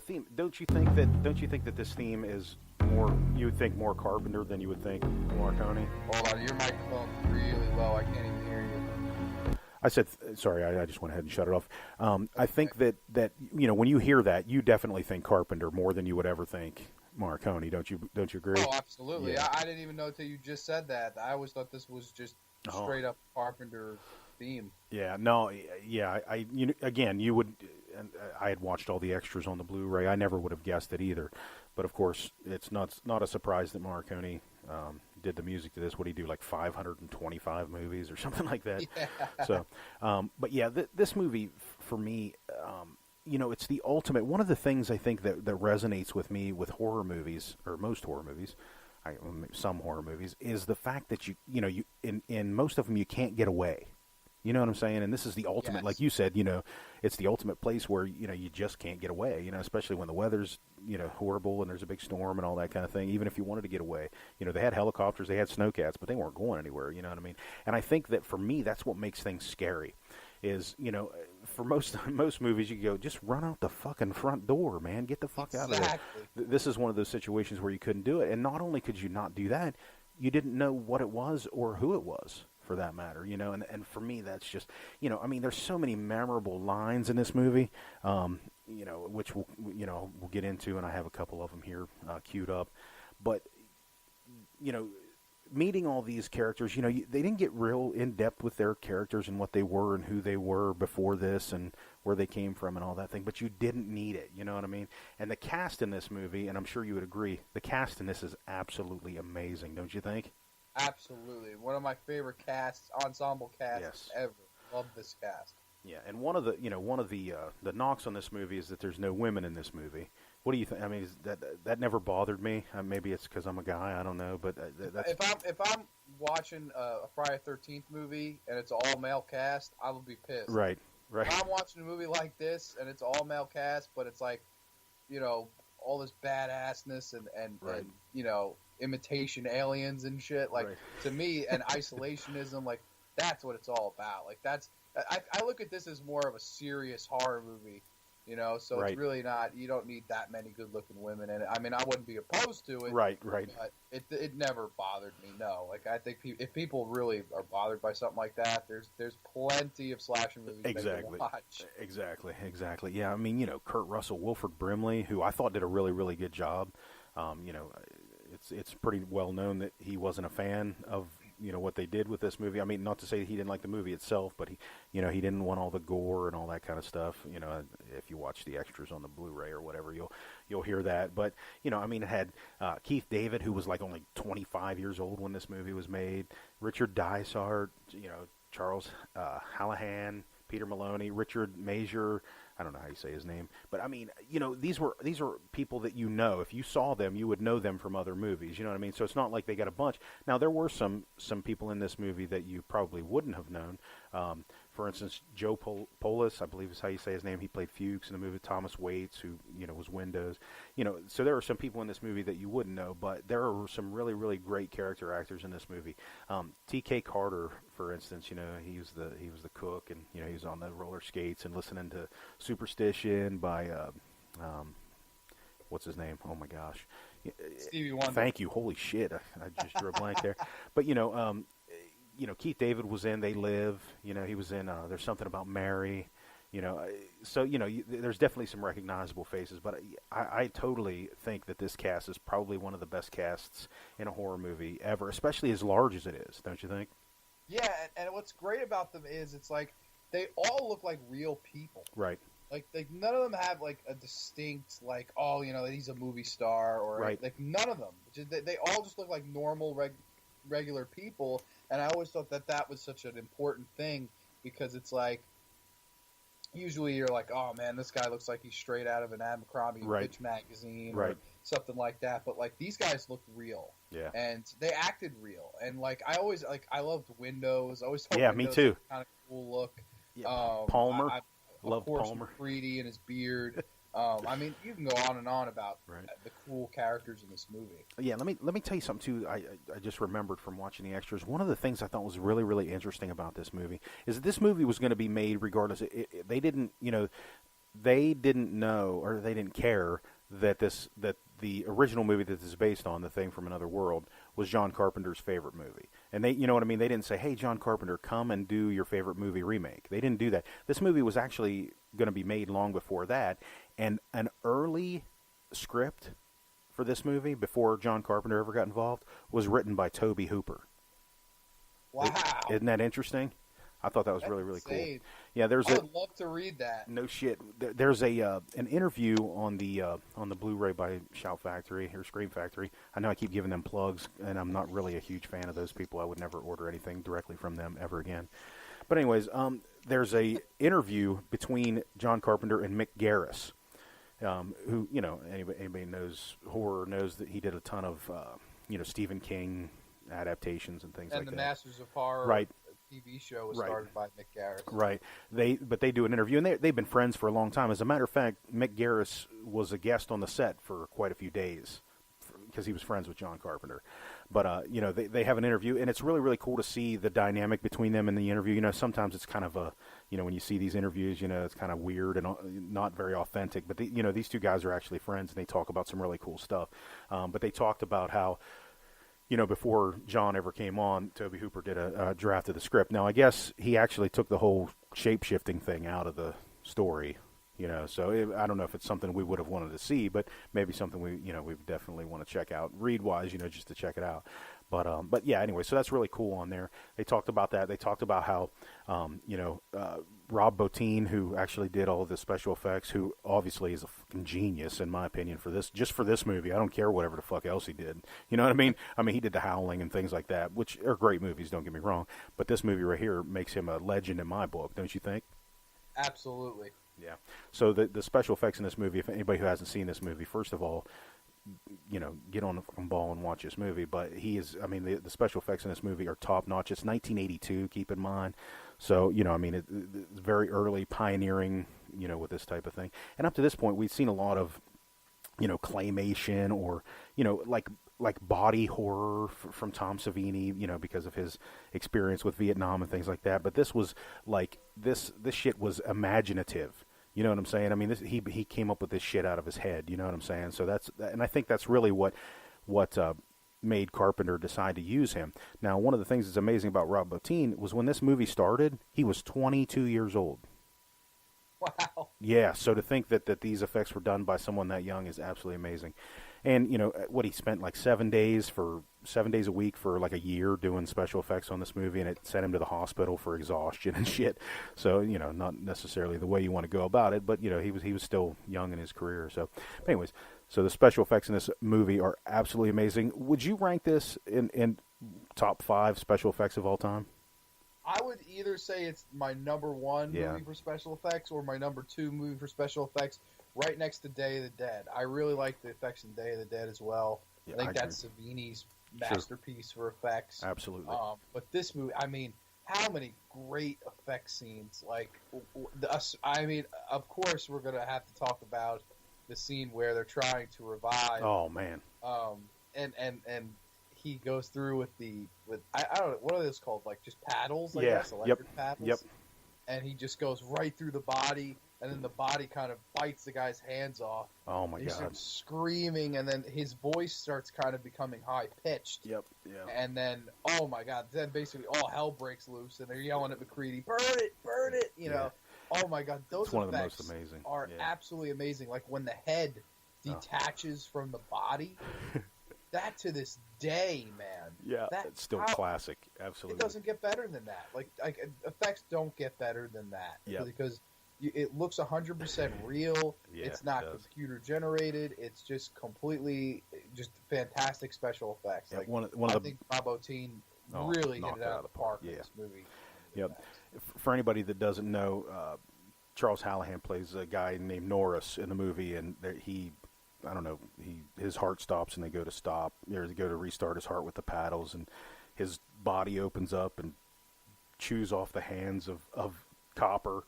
theme. Don't you think that this theme is more? You would think more Carpenter than you would think Morricone. Hold on, your microphone's really low. I can't even hear you. I said, sorry, I just went ahead and shut it off. I think that when you hear that, you definitely think Carpenter more than you would ever think Morricone. Don't you agree? Oh, absolutely. Yeah. I didn't even know until you just said that. I always thought this was just straight up Carpenter theme. Yeah, no, yeah. Again, you would. And I had watched all the extras on the Blu-ray. I never would have guessed it either. But of course, it's not a surprise that Morricone did the music to this. What did he do, like 525 movies or something like that? Yeah. So, but yeah, this movie for me, it's the ultimate. One of the things I think that resonates with me with horror movies, or most horror movies, some horror movies, is the fact that you in most of them you can't get away. You know what I'm saying? And this is the ultimate, yes. Like you said, it's the ultimate place where, you just can't get away, especially when the weather's, horrible and there's a big storm and all that kind of thing. Even if you wanted to get away, they had helicopters, they had snowcats, but they weren't going anywhere, you know what I mean? And I think that for me, that's what makes things scary is, for most movies, you go, just run out the fucking front door, man, get the fuck out of there. This is one of those situations where you couldn't do it. And not only could you not do that, you didn't know what it was or who it was. For that matter, and for me, that's just, there's so many memorable lines in this movie, which we'll get into, and I have a couple of them here queued up, but, meeting all these characters, they didn't get real in depth with their characters and what they were and who they were before this and where they came from and all that thing, but you didn't need it, you know what I mean? And the cast in this movie, and I'm sure you would agree, the cast in this is absolutely amazing, don't you think? Absolutely. One of my favorite ensemble casts ever. Love this cast. Yeah, and one of the knocks on this movie is that there's no women in this movie. What do you think? I mean, that never bothered me. Maybe it's because I'm a guy. I don't know, but that's... if I'm watching a Friday the 13th movie and it's all male cast, I would be pissed. Right. If I'm watching a movie like this and it's all male cast, but it's like, all this badassness and imitation aliens and shit. Like, to me, and isolationism, like, that's what it's all about. Like, I look at this as more of a serious horror movie, so it's really not, you don't need that many good-looking women in it. I mean, I wouldn't be opposed to it. Right. But it never bothered me, no. Like, I think if people really are bothered by something like that, there's plenty of slasher movies they can watch. Exactly. Yeah, I mean, Kurt Russell, Wilford Brimley, who I thought did a really, really good job. It's pretty well known that he wasn't a fan of what they did with this movie. I mean, not to say he didn't like the movie itself, but he didn't want all the gore and all that kind of stuff. If you watch the extras on the Blu-ray or whatever, you'll hear that. But I mean, it had Keith David, who was like only 25 years old when this movie was made. Richard Dysart, Charles Hallahan, Peter Maloney, Richard Major. I don't know how you say his name, but I mean, these were people that if you saw them, you would know them from other movies. You know what I mean? So it's not like they got a bunch. Now there were some people in this movie that you probably wouldn't have known. For instance, Joe Polis, I believe is how you say his name. He played Fuchs in the movie. Thomas Waits, who was Windows. So there are some people in this movie that you wouldn't know, but there are some really, really great character actors in this movie. T.K. Carter, for instance, he was the cook, and he was on the roller skates and listening to Superstition by what's his name? Oh my gosh, Stevie Wonder. Thank you. Holy shit, I just drew a blank there. But Keith David was in They Live. He was in There's Something About Mary. So there's definitely some recognizable faces. But I totally think that this cast is probably one of the best casts in a horror movie ever, especially as large as it is. Don't you think? Yeah, and what's great about them is it's like they all look like real people. Right. Like none of them have like a distinct he's a movie star or like none of them. They all just look like normal regular people. And I always thought that was such an important thing because it's like usually you're like, oh man, this guy looks like he's straight out of an Abercrombie Fitch magazine or something like that. But like these guys looked real, and they acted real. And like I always I loved Windows. I always thought Windows me too. Kind of cool look. Yeah. Palmer, love Palmer. McCready and his beard. I mean, you can go on and on about the cool characters in this movie. Yeah, let me tell you something too. I just remembered from watching the extras. One of the things I thought was really, really interesting about this movie is that this movie was going to be made regardless. They didn't know or they didn't care that the original movie that this is based on, The Thing from Another World, was John Carpenter's favorite movie. And they, you know what I mean? They didn't say, hey, John Carpenter, come and do your favorite movie remake. They didn't do that. This movie was actually going to be made long before that. And an early script for this movie, before John Carpenter ever got involved, was written by Tobe Hooper. Wow. Isn't that interesting? I thought that was really, really insane. Cool. Yeah, I would love to read that. No shit. There's an interview on the Blu-ray by Shout Factory or Scream Factory. I know I keep giving them plugs, and I'm not really a huge fan of those people. I would never order anything directly from them ever again. But anyways, there's a interview between John Carpenter and Mick Garris, who anybody knows horror knows that he did a ton of Stephen King adaptations and things like that. And the Masters of Horror. Right. TV show was started by Mick Garris. Right. They do an interview, and they've been friends for a long time. As a matter of fact, Mick Garris was a guest on the set for quite a few days because he was friends with John Carpenter. But they have an interview, and it's really, really cool to see the dynamic between them in the interview. Sometimes it's kind of when you see these interviews, it's kind of weird and not very authentic. But these two guys are actually friends, and they talk about some really cool stuff. But they talked about how, before John ever came on, Tobe Hooper did a draft of the script. Now, I guess he actually took the whole shape-shifting thing out of the story, so I don't know if it's something we would have wanted to see, but maybe something we definitely want to check out, read-wise, just to check it out. But yeah, anyway, so that's really cool on there. They talked about that. They talked about how, Rob Bottin, who actually did all of the special effects, who obviously is a fucking genius, in my opinion, just for this movie. I don't care whatever the fuck else he did. You know what I mean? I mean, he did The Howling and things like that, which are great movies, don't get me wrong. But this movie right here makes him a legend in my book, don't you think? Absolutely. Yeah. So the special effects in this movie, if anybody who hasn't seen this movie, first of all, get on the fucking ball and watch this movie. But the special effects in this movie are top notch. It's 1982, keep in mind. So, it's very early pioneering, with this type of thing. And up to this point, we've seen a lot of, claymation or, like body horror from Tom Savini, because of his experience with Vietnam and things like that. But this was like, this shit was imaginative. You know what I'm saying? I mean, he came up with this shit out of his head. You know what I'm saying? So and I think that's really what made Carpenter decide to use him. Now, one of the things that's amazing about Rob Bottin was when this movie started, he was 22 years old. Wow. Yeah, so to think that these effects were done by someone that young is absolutely amazing. And, what he spent like 7 days a week for like a year doing special effects on this movie, and it sent him to the hospital for exhaustion and shit. So, not necessarily the way you want to go about it, but, he was still young in his career. So, anyways, so the special effects in this movie are absolutely amazing. Would you rank this in top 5 special effects of all time? I would either say it's my number 1 movie for special effects or my number 2 movie for special effects, right next to Day of the Dead. I really like the effects in Day of the Dead as well. Yeah, I think that's Savini's masterpiece for effects. Absolutely. But this movie, how many great effect scenes? Like, of course, we're going to have to talk about the scene where they're trying to revive. Oh, man. And he goes through with I don't know, what are those called? Like just paddles, I guess, electric paddles. Yep. And he just goes right through the body, and then the body kind of bites the guy's hands off. Oh my God! He starts screaming, and then his voice starts kind of becoming high pitched. Yep. Yeah. And then, oh my God! Then basically all hell breaks loose, and they're yelling at McCready, "Burn it! Burn it!" You know. Oh my God! Those it's one effects of the most amazing. Are absolutely amazing. Like when the head detaches from the body. That to this day, man. Yeah, it's still classic. Absolutely. It doesn't get better than that. Like effects don't get better than that. Yeah. Because it looks 100% real. Yeah, it's not computer generated. It's just completely just fantastic special effects. Yeah, like I think Rob Bottin really hit it out of the park in this movie. Yep. For anybody that doesn't know, Charles Hallahan plays a guy named Norris in the movie, and I don't know, his heart stops and they go to restart his heart with the paddles, and his body opens up and chews off the hands of Copper,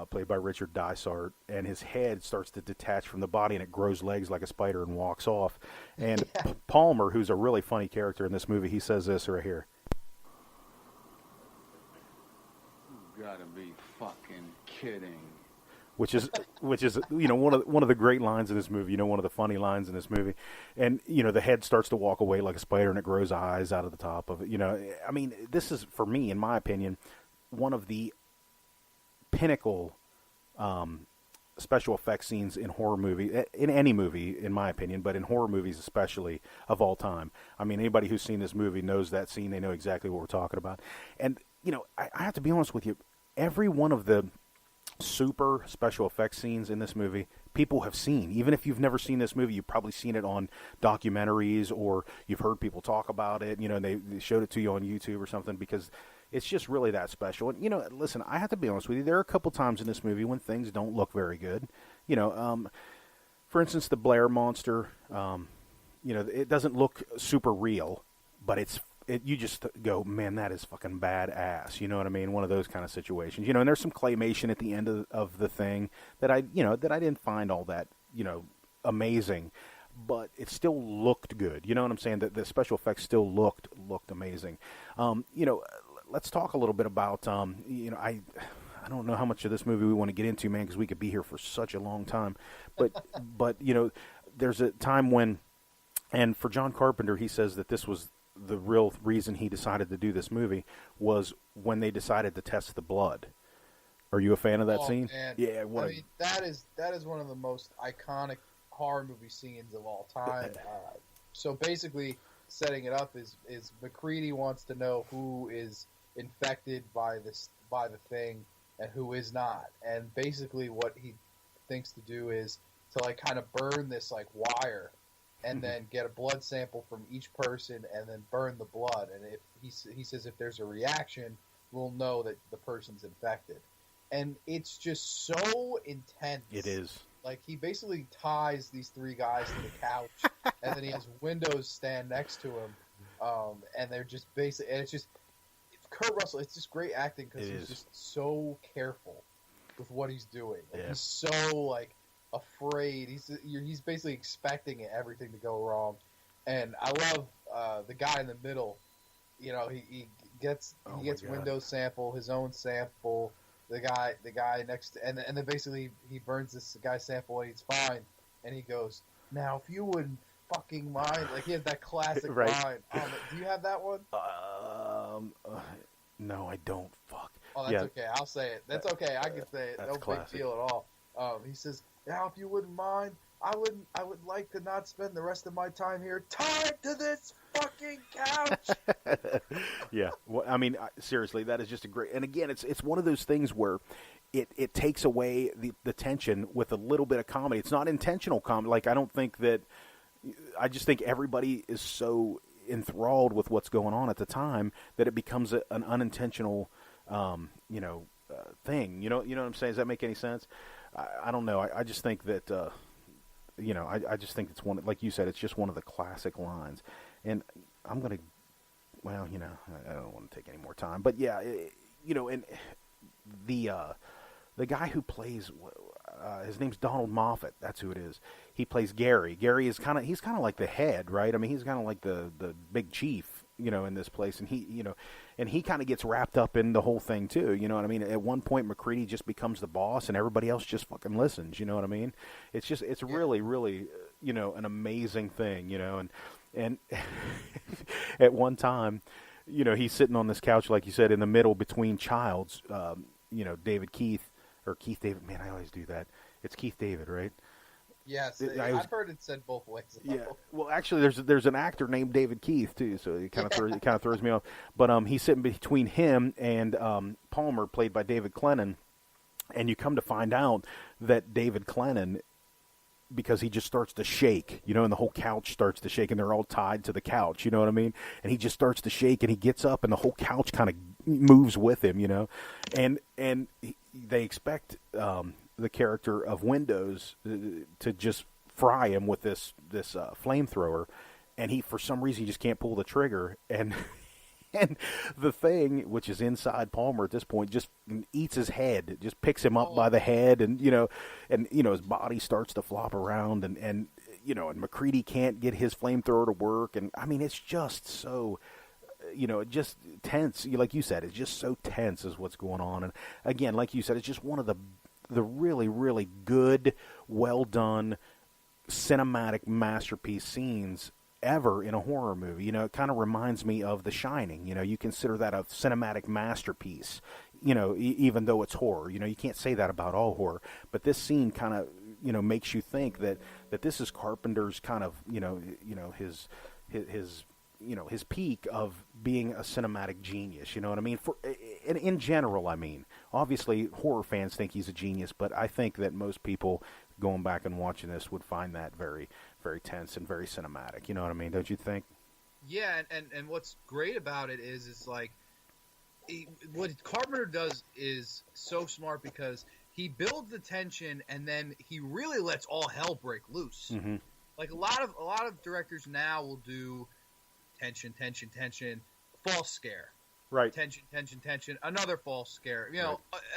played by Richard Dysart, and his head starts to detach from the body and it grows legs like a spider and walks off. And Palmer, who's a really funny character in this movie, he says this right here. You gotta be fucking kidding. Which is one of the great lines in this movie, one of the funny lines in this movie. And the head starts to walk away like a spider and it grows eyes out of the top of it. I mean, this is, for me, in my opinion, one of the pinnacle special effects scenes in horror movie, in any movie in my opinion, but in horror movies especially, of all time. I mean, anybody who's seen this movie knows that scene. They know exactly what we're talking about. And I have to be honest with you, every one of the super special effects scenes in this movie people have seen. Even if you've never seen this movie, you've probably seen it on documentaries, or you've heard people talk about it, and they showed it to you on YouTube or something, because it's just really that special. And listen, I have to be honest with you, there are a couple times in this movie when things don't look very good. For instance, the Blair monster, it doesn't look super real, but you just go, man, that is fucking badass. You know what I mean? One of those kind of situations. And there's some claymation at the end of the thing that I didn't find all that, amazing, but it still looked good. You know what I'm saying? That the special effects still looked amazing. Let's talk a little bit about, I don't know how much of this movie we want to get into, man, because we could be here for such a long time. But there's a time when, and for John Carpenter, he says that this was the real reason he decided to do this movie, was when they decided to test the blood. Are you a fan of that scene? Man. Yeah, that is one of the most iconic horror movie scenes of all time. So basically, setting it up is McCready wants to know who is infected by the thing and who is not, and basically what he thinks to do is to kind of burn this wire. And then get a blood sample from each person, and then burn the blood. And if he says if there's a reaction, we'll know that the person's infected. and it's just so intense. It is. Like, he basically ties these three guys to the couch, and then he has windows stand next to him, and they're just basically, and it's just, Kurt Russell, it's just great acting because he's just so careful with what he's doing. Like, he's so, like, afraid. He's basically expecting everything to go wrong. And I love the guy in the middle. You know, he gets Windows sample, his own sample. The guy next to, and then basically he burns this guy's sample and he's fine. And he goes, "Now if you wouldn't fucking mind," like he has that classic line. Do you have that one? No, I don't. Fuck. Oh, that's okay. I'll say it. That's okay. I can say it. No big deal at all. He says, "Now if you wouldn't mind, I would like to not spend the rest of my time here tied to this fucking couch." Yeah. Well, I mean, seriously, that is just a great. And again, it's one of those things where it takes away the tension with a little bit of comedy. It's not intentional comedy. Like, I don't think that. I just think everybody is so enthralled with what's going on at the time that it becomes an unintentional, thing. You know what I'm saying? Does that make any sense? I don't know. I just think that. I just think it's one, like you said, it's just one of the classic lines. And I'm going to, I don't want to take any more time. But yeah, and the guy who plays, his name's Donald Moffat. That's who it is. He plays Gary. Gary is he's kind of like the head, right? I mean, he's kind of like the big chief, in this place. And he kind of gets wrapped up in the whole thing too. You know what I mean? At one point, McCready just becomes the boss and everybody else just fucking listens. You know what I mean? It's really, really, an amazing thing, and at one time, he's sitting on this couch, like you said, in the middle between Childs, David Keith, or Keith David. Man, I always do that. It's Keith David, right? Yes, I've heard it said both ways. Yeah, well, actually, there's an actor named David Keith too, so it kind of throws me off. But he's sitting between him and Palmer, played by David Clennon, and you come to find out that David Clennon, because he just starts to shake, and the whole couch starts to shake, and they're all tied to the couch, you know what I mean? And he just starts to shake, and he gets up, and the whole couch kind of moves with him, and they expect the character of Windows to just fry him with this flamethrower, and he, for some reason, he just can't pull the trigger, and the thing, which is inside Palmer at this point, just eats his head. It just picks him up by the head, and his body starts to flop around, and McCready can't get his flamethrower to work, and I mean, it's just so. Just tense. Like you said, it's just so tense is what's going on. And again, like you said, it's just one of the really, really good, well done, cinematic masterpiece scenes ever in a horror movie. It kind of reminds me of The Shining. You consider that a cinematic masterpiece, even though it's horror. You can't say that about all horror. But this scene kind of, makes you think that this is Carpenter's kind of, his peak of being a cinematic genius. You know what I mean? In general, I mean, obviously horror fans think he's a genius, but I think that most people going back and watching this would find that very, very tense and very cinematic. You know what I mean? Don't you think? Yeah, and what's great about it is it's like what Carpenter does is so smart because he builds the tension and then he really lets all hell break loose. Mm-hmm. Like a lot of directors now will do tension, false scare. Right. Tension, another false scare.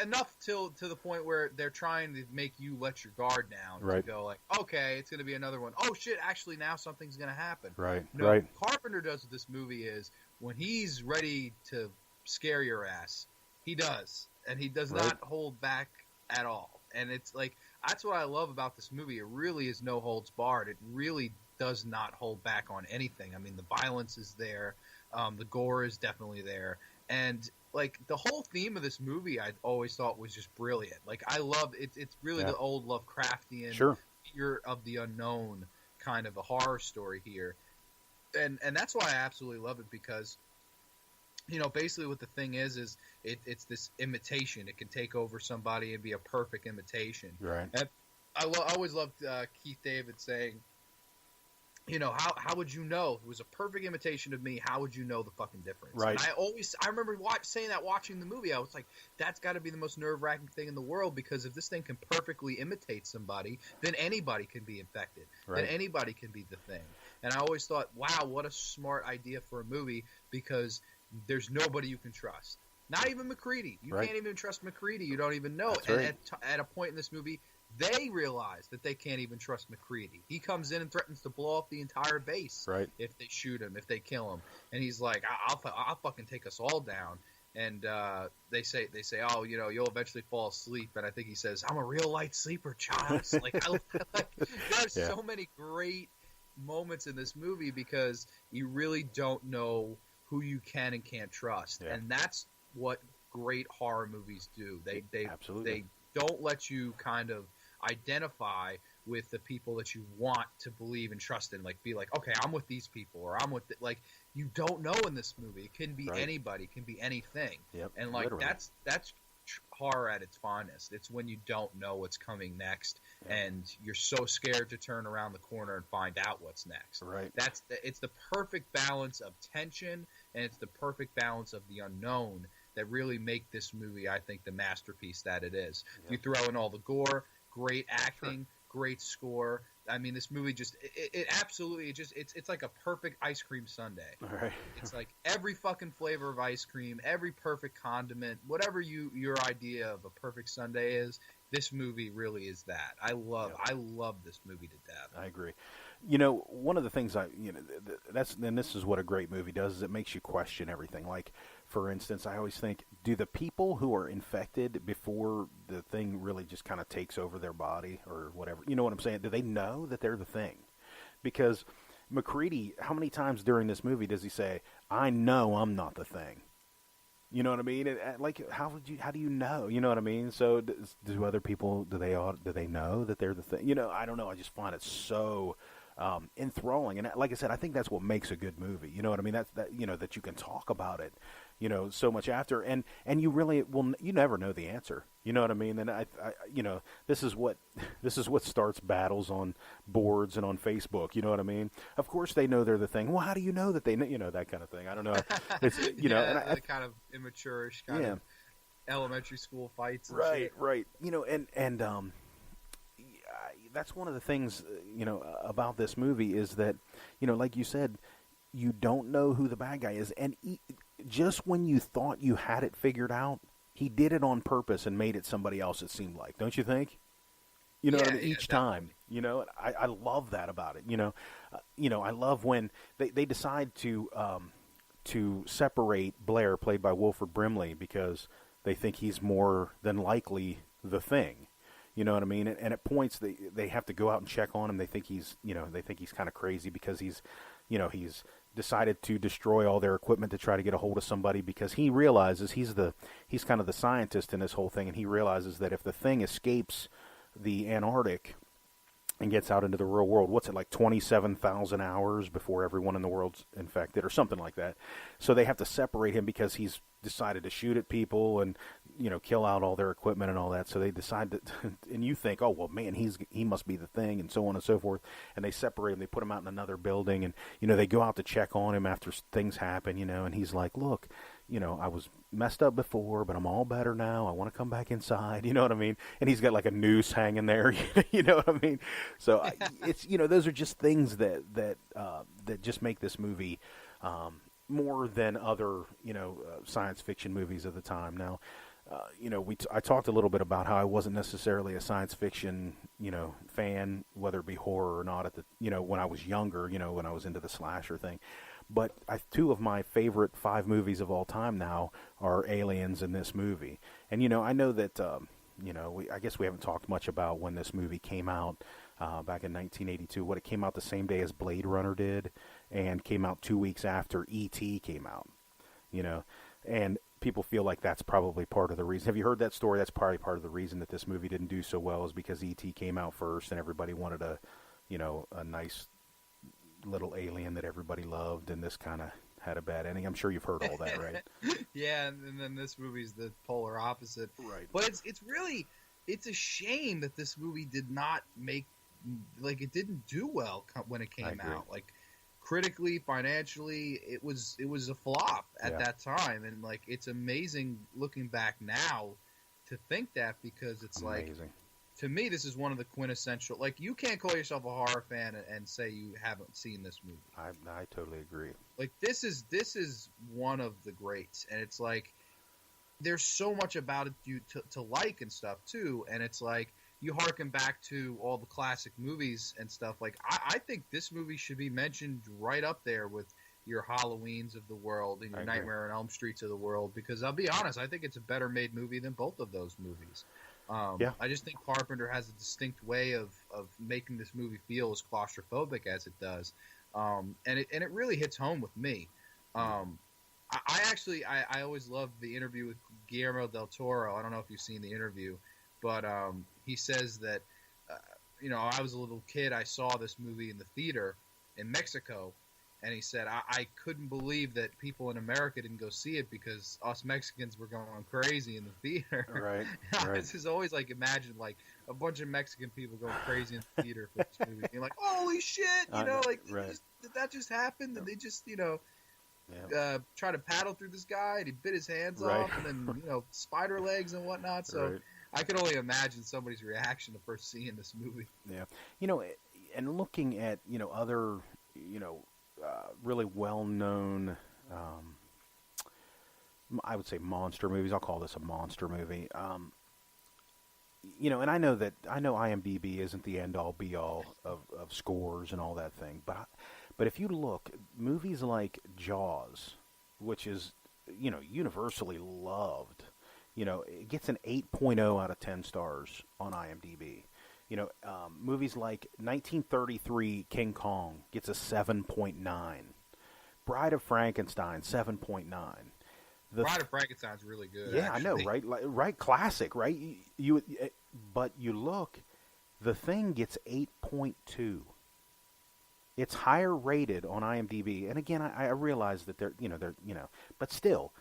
Enough to the point where they're trying to make you let your guard down. Right. To go like, okay, it's going to be another one. Oh, shit, actually now something's going to happen. Right, What Carpenter does with this movie is when he's ready to scare your ass, he does. And he does not hold back at all. And it's like, that's what I love about this movie. It really is no holds barred. It really does not hold back on anything. I mean, the violence is there. The gore is definitely there. And, like, the whole theme of this movie I always thought was just brilliant. Like, I love it. It's really the old Lovecraftian fear of the unknown kind of a horror story here. And that's why I absolutely love it because, basically what the thing is it's this imitation. It can take over somebody and be a perfect imitation. Right. And I always loved Keith David saying, how would you know? It was a perfect imitation of me. How would you know the fucking difference? Right. And I remember saying that watching the movie. I was like, that's got to be the most nerve-wracking thing in the world, because if this thing can perfectly imitate somebody, then anybody can be infected. Right. Then anybody can be the thing. And I always thought, wow, what a smart idea for a movie, because there's nobody you can trust. Not even MacReady. You Right. can't even trust MacReady. You don't even know. That's And right. at a point in this movie, they realize that they can't even trust MacReady. He comes in and threatens to blow up the entire base Right. if they shoot him, if they kill him. And he's like, I'll fucking take us all down. And they say, oh, you'll eventually fall asleep. And I think he says, I'm a real light sleeper, Charles. There's so many great moments in this movie, because you really don't know who you can and can't trust. Yeah. And that's what great horror movies do. They Absolutely. They don't let you kind of identify with the people that you want to believe and trust in. Like, be like, okay, I'm with these people, or I'm with you don't know in this movie. It can be Right. anybody, it can be anything. Yep, And like literally. that's horror at its finest. It's when you don't know what's coming next, and you're so scared to turn around the corner and find out what's next. Right. It's the perfect balance of tension, and it's the perfect balance of the unknown that really make this movie, I think, the masterpiece that it is. Yep. You throw in all the gore, great acting, great score. I mean, this movie just it absolutely it's like a perfect ice cream sundae. All right. It's like every fucking flavor of ice cream, every perfect condiment, whatever your idea of a perfect sundae is. This movie really is that. I love this movie to death. I agree. One of the things this is what a great movie does, is it makes you question everything. Like, for instance, I always think, do the people who are infected before the thing really just kind of takes over their body or whatever, you know what I'm saying? Do they know that they're the thing? Because MacReady, how many times during this movie does he say, I know I'm not the thing? You know what I mean? How do you know? You know what I mean? So do other people, do they know that they're the thing? I don't know. I just find it so enthralling. And like I said, I think that's what makes a good movie. You know what I mean? That you can talk about it, so much after, and you really you never know the answer. You know what I mean? And I this is what starts battles on boards and on Facebook. You know what I mean? Of course they know they're the thing. Well, how do you know that they know, that kind of thing? I don't know. It's and the kind of immature-ish kind of elementary school fights. And shit. Right. And that's one of the things about this movie, is that like you said, you don't know who the bad guy is, and just when you thought you had it figured out, he did it on purpose and made it somebody else. It seemed like, don't you think? What I mean? Each time, I love that about it. I love when they decide to separate Blair, played by Wilford Brimley, because they think he's more than likely the thing. You know what I mean? And at points they have to go out and check on him. They think he's kind of crazy, because he's decided to destroy all their equipment to try to get a hold of somebody, because he realizes he's kind of the scientist in this whole thing, and he realizes that if the thing escapes the Antarctic and gets out into the real world, what's it, like 27,000 hours before everyone in the world's infected or something like that. So they have to separate him, because he's decided to shoot at people and kill out all their equipment and all that. So they decide that, and you think, oh well, man, he must be the thing, and so on and so forth. And they separate him. They put him out in another building, and they go out to check on him after things happen. And he's like, look, I was messed up before, but I'm all better now. I want to come back inside. You know what I mean? And he's got like a noose hanging there. You know what I mean? So it's those are just things that just make this movie more than other science fiction movies of the time. Now, I talked a little bit about how I wasn't necessarily a science fiction fan, whether it be horror or not, at the when I was younger, when I was into the slasher thing. But two of my favorite 5 movies of all time now are Aliens and this movie. And I know that I guess we haven't talked much about when this movie came out back in 1982. What, it came out the same day as Blade Runner did, and came out 2 weeks after E.T. came out. And people feel like that's probably part of the reason. Have you heard that story? That's probably part of the reason that this movie didn't do so well, is because E.T. came out first, and everybody wanted a nice little alien that everybody loved, and this kind of had a bad ending. I'm sure you've heard all that, right? Yeah, and then this movie's the polar opposite. Right. But it's a shame that this movie did not make it didn't do well when it came out. Like critically, financially, it was a flop at that time, and like it's amazing looking back now to think that, because it's amazing. Like, to me, this is one of the quintessential. Like, you can't call yourself a horror fan and say you haven't seen this movie. I totally agree. Like, this is one of the greats, and it's like there's so much about it to like and stuff too, and it's like you harken back to all the classic movies and stuff. Like, I think this movie should be mentioned right up there with your Halloweens of the world and your Nightmare on Elm Streets of the world, because I'll be honest, I think it's a better made movie than both of those movies. I just think Carpenter has a distinct way of making this movie feel as claustrophobic as it does, and it really hits home with me. I always loved the interview with Guillermo del Toro. I don't know if you've seen the interview, but he says that I was a little kid, I saw this movie in the theater in Mexico, and he said I couldn't believe that people in America didn't go see it because us Mexicans were going crazy in the theater. Right. This is always like, imagine like a bunch of Mexican people going crazy in the theater for this movie. You're like, holy shit, did that just happen? Did they just try to paddle through this guy and he bit his hands off, and then spider legs and whatnot? So I could only imagine somebody's reaction to first seeing this movie. Yeah, and looking at other really well-known, I would say monster movies. I'll call this a monster movie. And I know IMDb isn't the end-all, be-all of scores and all that thing, but if you look, movies like Jaws, which is universally loved, it gets an 8.0 out of 10 stars on IMDb. Movies like 1933 King Kong gets a 7.9. Bride of Frankenstein, 7.9. Bride of Frankenstein's really good. Yeah, actually. I know, right? Classic, right? But you look, The Thing gets 8.2. It's higher rated on IMDb, and again, I realize that they're, but still,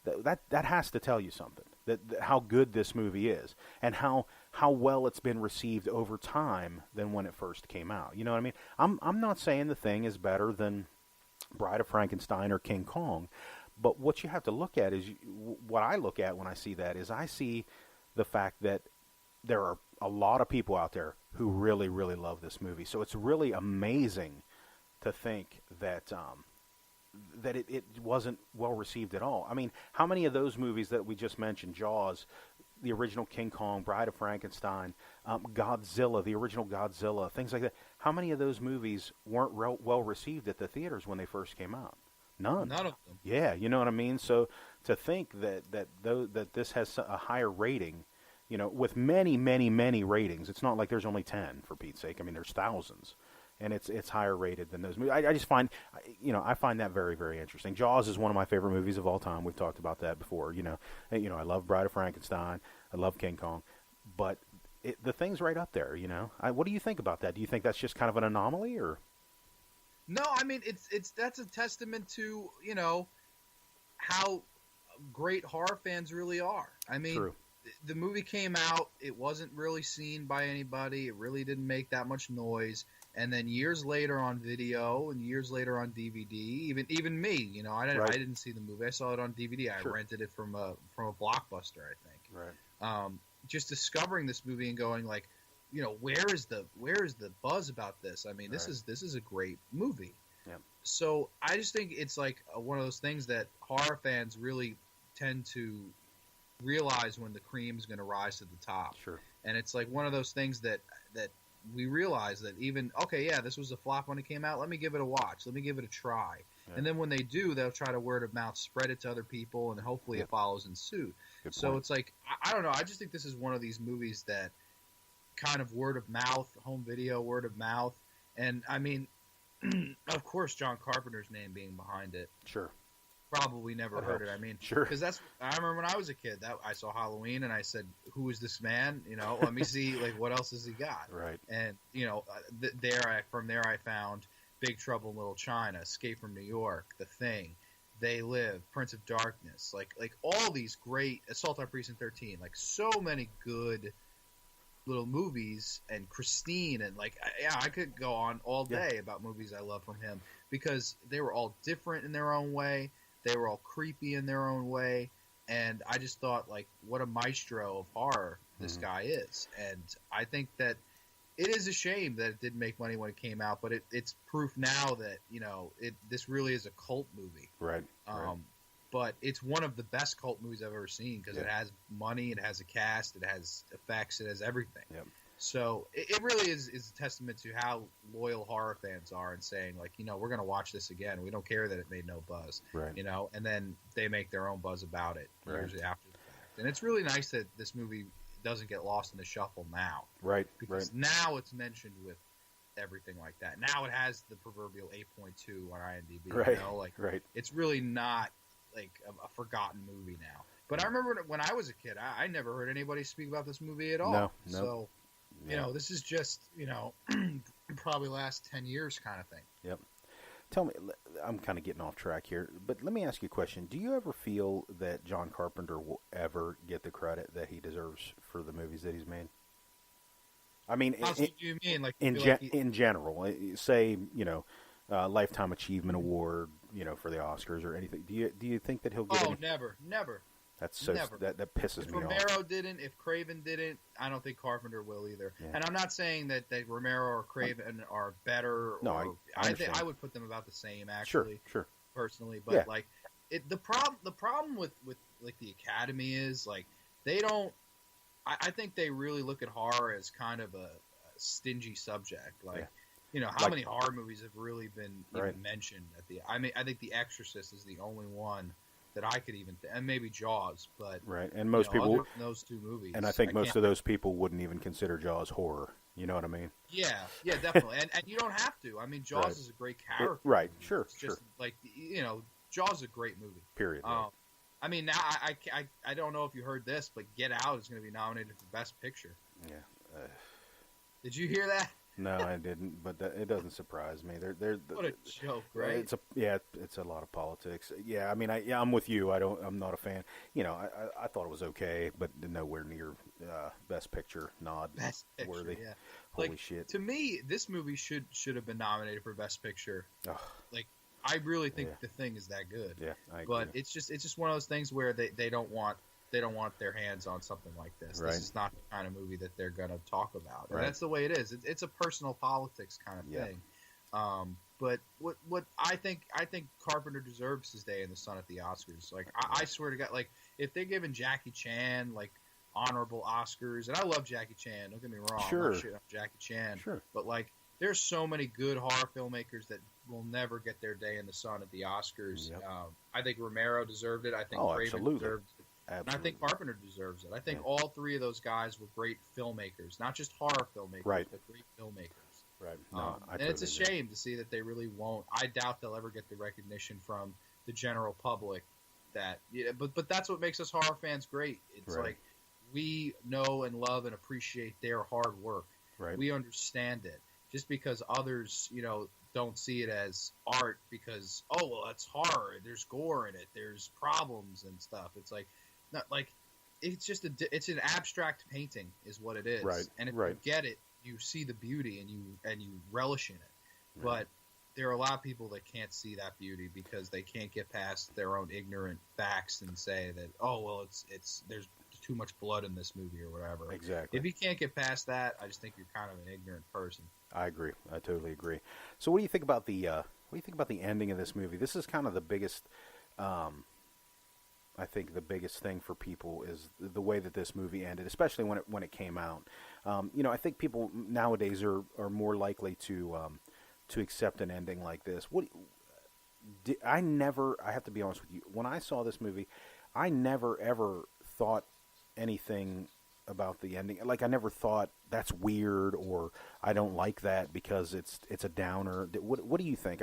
that has to tell you something. That how good this movie is, and how well it's been received over time than when it first came out. You know what I mean? I'm not saying The Thing is better than Bride of Frankenstein or King Kong, but what you have to look at is what I look at when I see that is I see the fact that there are a lot of people out there who really, really love this movie. So it's really amazing to think that it wasn't well received at all. I mean, how many of those movies that we just mentioned, Jaws, the original King Kong, Bride of Frankenstein, Godzilla, the original Godzilla, things like that, how many of those movies weren't well received at the theaters when they first came out? None of them. Yeah, you know what I mean? So to think that this has a higher rating, with many, many, many ratings, it's not like there's only 10, for Pete's sake. I mean, there's thousands. And it's higher rated than those movies. I just find, I find that very, very interesting. Jaws is one of my favorite movies of all time. We've talked about that before. I love Bride of Frankenstein. I love King Kong, but The Thing's right up there. What do you think about that? Do you think that's just kind of an anomaly, or? No, I mean that's a testament to how great horror fans really are. I mean. True. The movie came out, it wasn't really seen by anybody, it really didn't make that much noise, and then years later on video and years later on DVD, even me, I didn't see the movie, I saw it on DVD, I rented it from a Blockbuster, I think. Right. Just discovering this movie and going like, where is the buzz about this? I mean, this is a great movie. Yeah. So I just think it's like one of those things that horror fans really tend to realize when the cream's going to rise to the top. Sure. And it's like one of those things that we realize that this was a flop when it came out. Let me give it a watch. Let me give it a try. Yeah. And then when they do, they'll try to word of mouth spread it to other people, and hopefully it follows in suit. So it's like, I don't know. I just think this is one of these movies that kind of word of mouth, home video, word of mouth. And I mean, of course, John Carpenter's name being behind it. Sure. Probably never heard it. I mean, sure. Because I remember when I was a kid that I saw Halloween and I said, "Who is this man? Let me see. Like, what else has he got?" Right. And from there I found Big Trouble in Little China, Escape from New York, The Thing, They Live, Prince of Darkness, like all these great Assault on Precinct 13, like so many good little movies, and Christine, and like, I could go on all day about movies I love from him, because they were all different in their own way. They were all creepy in their own way. And I just thought, like, what a maestro of horror this guy is. And I think that it is a shame that it didn't make money when it came out, but it's proof now that, this really is a cult movie. Right. But it's one of the best cult movies I've ever seen, because it has money, it has a cast, it has effects, it has everything. Yep. So it really is a testament to how loyal horror fans are, and saying, like, we're going to watch this again. We don't care that it made no buzz, right. And then they make their own buzz about it years Right. after the fact. And it's really nice that this movie doesn't get lost in the shuffle now. Right, because now it's mentioned with everything like that. Now it has the proverbial 8.2 on IMDb. Right, right. It's really not like a forgotten movie now. But I remember when I was a kid, I never heard anybody speak about this movie at all. No. So, this is just, probably last 10 years kind of thing. Yep. Tell me, I'm kind of getting off track here, but let me ask you a question. Do you ever feel that John Carpenter will ever get the credit that he deserves for the movies that he's made? I mean, what do you mean? Like, in general, say, Lifetime Achievement Award, for the Oscars or anything. Do you think that he'll get? Oh, never. That's so never. that pisses me off. If Romero didn't, if Craven didn't, I don't think Carpenter will either. Yeah. And I'm not saying that Romero or Craven are better. No, I think I would put them about the same, actually. Sure. Personally, but the problem with like the Academy is, like, they don't. I think they really look at horror as kind of a stingy subject. Like, how many horror movies have really been even mentioned at the? I think The Exorcist is the only one that I could even, and maybe Jaws, but and most people, those two movies, and I think most of those people wouldn't even consider Jaws horror. You know what I mean? Yeah, definitely, and you don't have to. I mean, Jaws is a great character. Sure, it's just like Jaws is a great movie. Period. I mean, now I don't know if you heard this, but Get Out is going to be nominated for Best Picture. Yeah. Did you hear that? No, I didn't, but it doesn't surprise me. What a joke, right? It's a lot of politics. Yeah, I mean, I'm with you. I'm not a fan. I thought it was okay, but nowhere near Best Picture nod worthy. Yeah. Holy shit! To me, this movie should have been nominated for Best Picture. Ugh. Like, I really think The Thing is that good. Yeah, I agree. But it's just one of those things where they don't want their hands on something like this. Right. This is not the kind of movie that they're going to talk about. And that's the way it is. It's a personal politics kind of thing. But what I think Carpenter deserves his day in the sun at the Oscars. Like, I swear to God, like, if they're giving Jackie Chan like honorable Oscars, and I love Jackie Chan, don't get me wrong, sure. I'm not shitting on Jackie Chan, sure. But like, there's so many good horror filmmakers that will never get their day in the sun at the Oscars. Yep. I think Romero deserved it. I think Craven deserved it. Absolutely. And I think Carpenter deserves it. I think all three of those guys were great filmmakers, not just horror filmmakers, but great filmmakers. Right. And it's a shame to see that they really won't. I doubt they'll ever get the recognition from the general public. But that's what makes us horror fans great. It's like, we know and love and appreciate their hard work. Right. We understand it. Just because others, don't see it as art because, oh, well, that's horror. There's gore in it. There's problems and stuff. It's like, not like, it's just it's an abstract painting is what it is. Right. And if you get it, you see the beauty and you relish in it. Right. But there are a lot of people that can't see that beauty because they can't get past their own ignorant facts and say that, oh, well, it's there's too much blood in this movie or whatever. Exactly. If you can't get past that, I just think you're kind of an ignorant person. I agree. I totally agree. So, what do you think about the ending of this movie? This is kind of the biggest. I think the biggest thing for people is the way that this movie ended, especially when it came out. I think people nowadays are more likely to accept an ending like this. I have to be honest with you. When I saw this movie, I never ever thought anything about the ending. Like, I never thought that's weird or I don't like that because it's a downer. What do you think?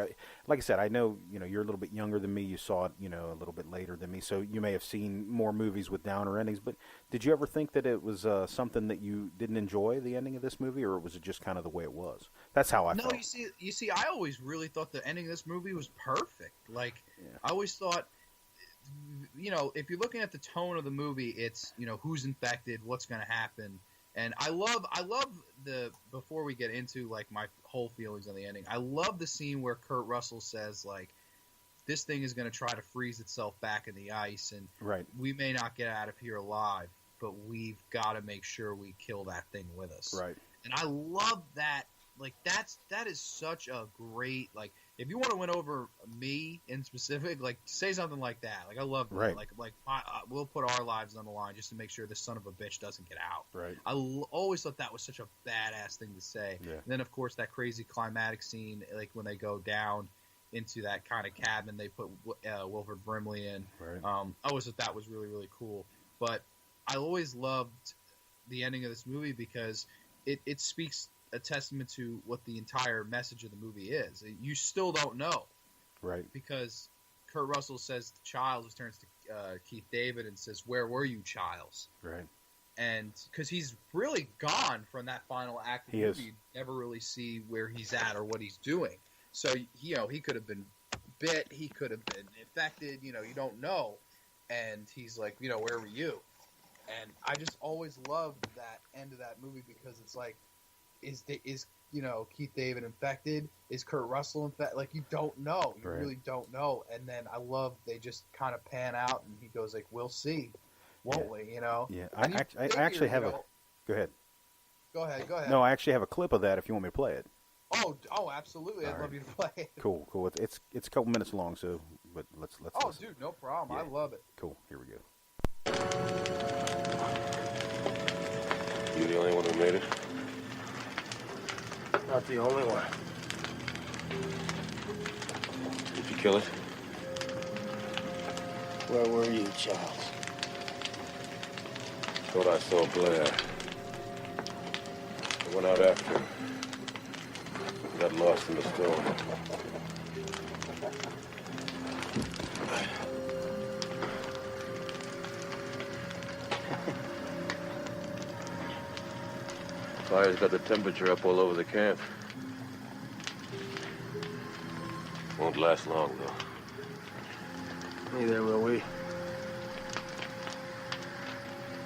Like I said, I know you're a little bit younger than me. You saw it a little bit later than me, so you may have seen more movies with downer endings. But did you ever think that it was something that you didn't enjoy the ending of this movie, or was it just kind of the way it was? That's how I felt. No, you see, I always really thought the ending of this movie was perfect. Like, I always thought, if you're looking at the tone of the movie, it's, who's infected, what's going to happen, And I love the, before we get into like my whole feelings on the ending, I love the scene where Kurt Russell says like, this thing is going to try to freeze itself back in the ice, and we may not get out of here alive, but we've got to make sure we kill that thing with us. Right. And I love that. Like that is such a great, like, if you want to win over me in specific, like, say something like that. Like, I love that. Right. Like we'll put our lives on the line just to make sure this son of a bitch doesn't get out. Right. I always thought that was such a badass thing to say. Yeah. And then of course that crazy climatic scene, like when they go down into that kind of cabin they put Wilford Brimley in. Right. I always thought that was really, really cool. But I always loved the ending of this movie because it speaks a testament to what the entire message of the movie is. You still don't know. Right. Because Kurt Russell says to Childs, turns to Keith David and says, "Where were you, Childs?" Right. And because he's really gone from that final act of the movie, you never really see where he's at or what he's doing. So, he could have been bit, he could have been infected, you don't know. And he's like, where were you? And I just always loved that end of that movie because it's like, is Keith David infected? Is Kurt Russell infected? Like, you don't know. You really don't know. And then I love they just kind of pan out, and he goes like, "We'll see, won't we?" Yeah. I actually have a. Go ahead. Go ahead. No, I actually have a clip of that if you want me to play it. Oh, absolutely! I'd love you to play it. Cool. It's a couple minutes long, so but let's. Oh, listen. dude, no problem. I love it. Cool. Here we go. You the only one who made it? Not the only one. Did you kill it? Where were you, Charles? Thought I saw Blair. I went out after him. Got lost in the storm. Fire's got the temperature up all over the camp. Won't last long, though. Neither will we.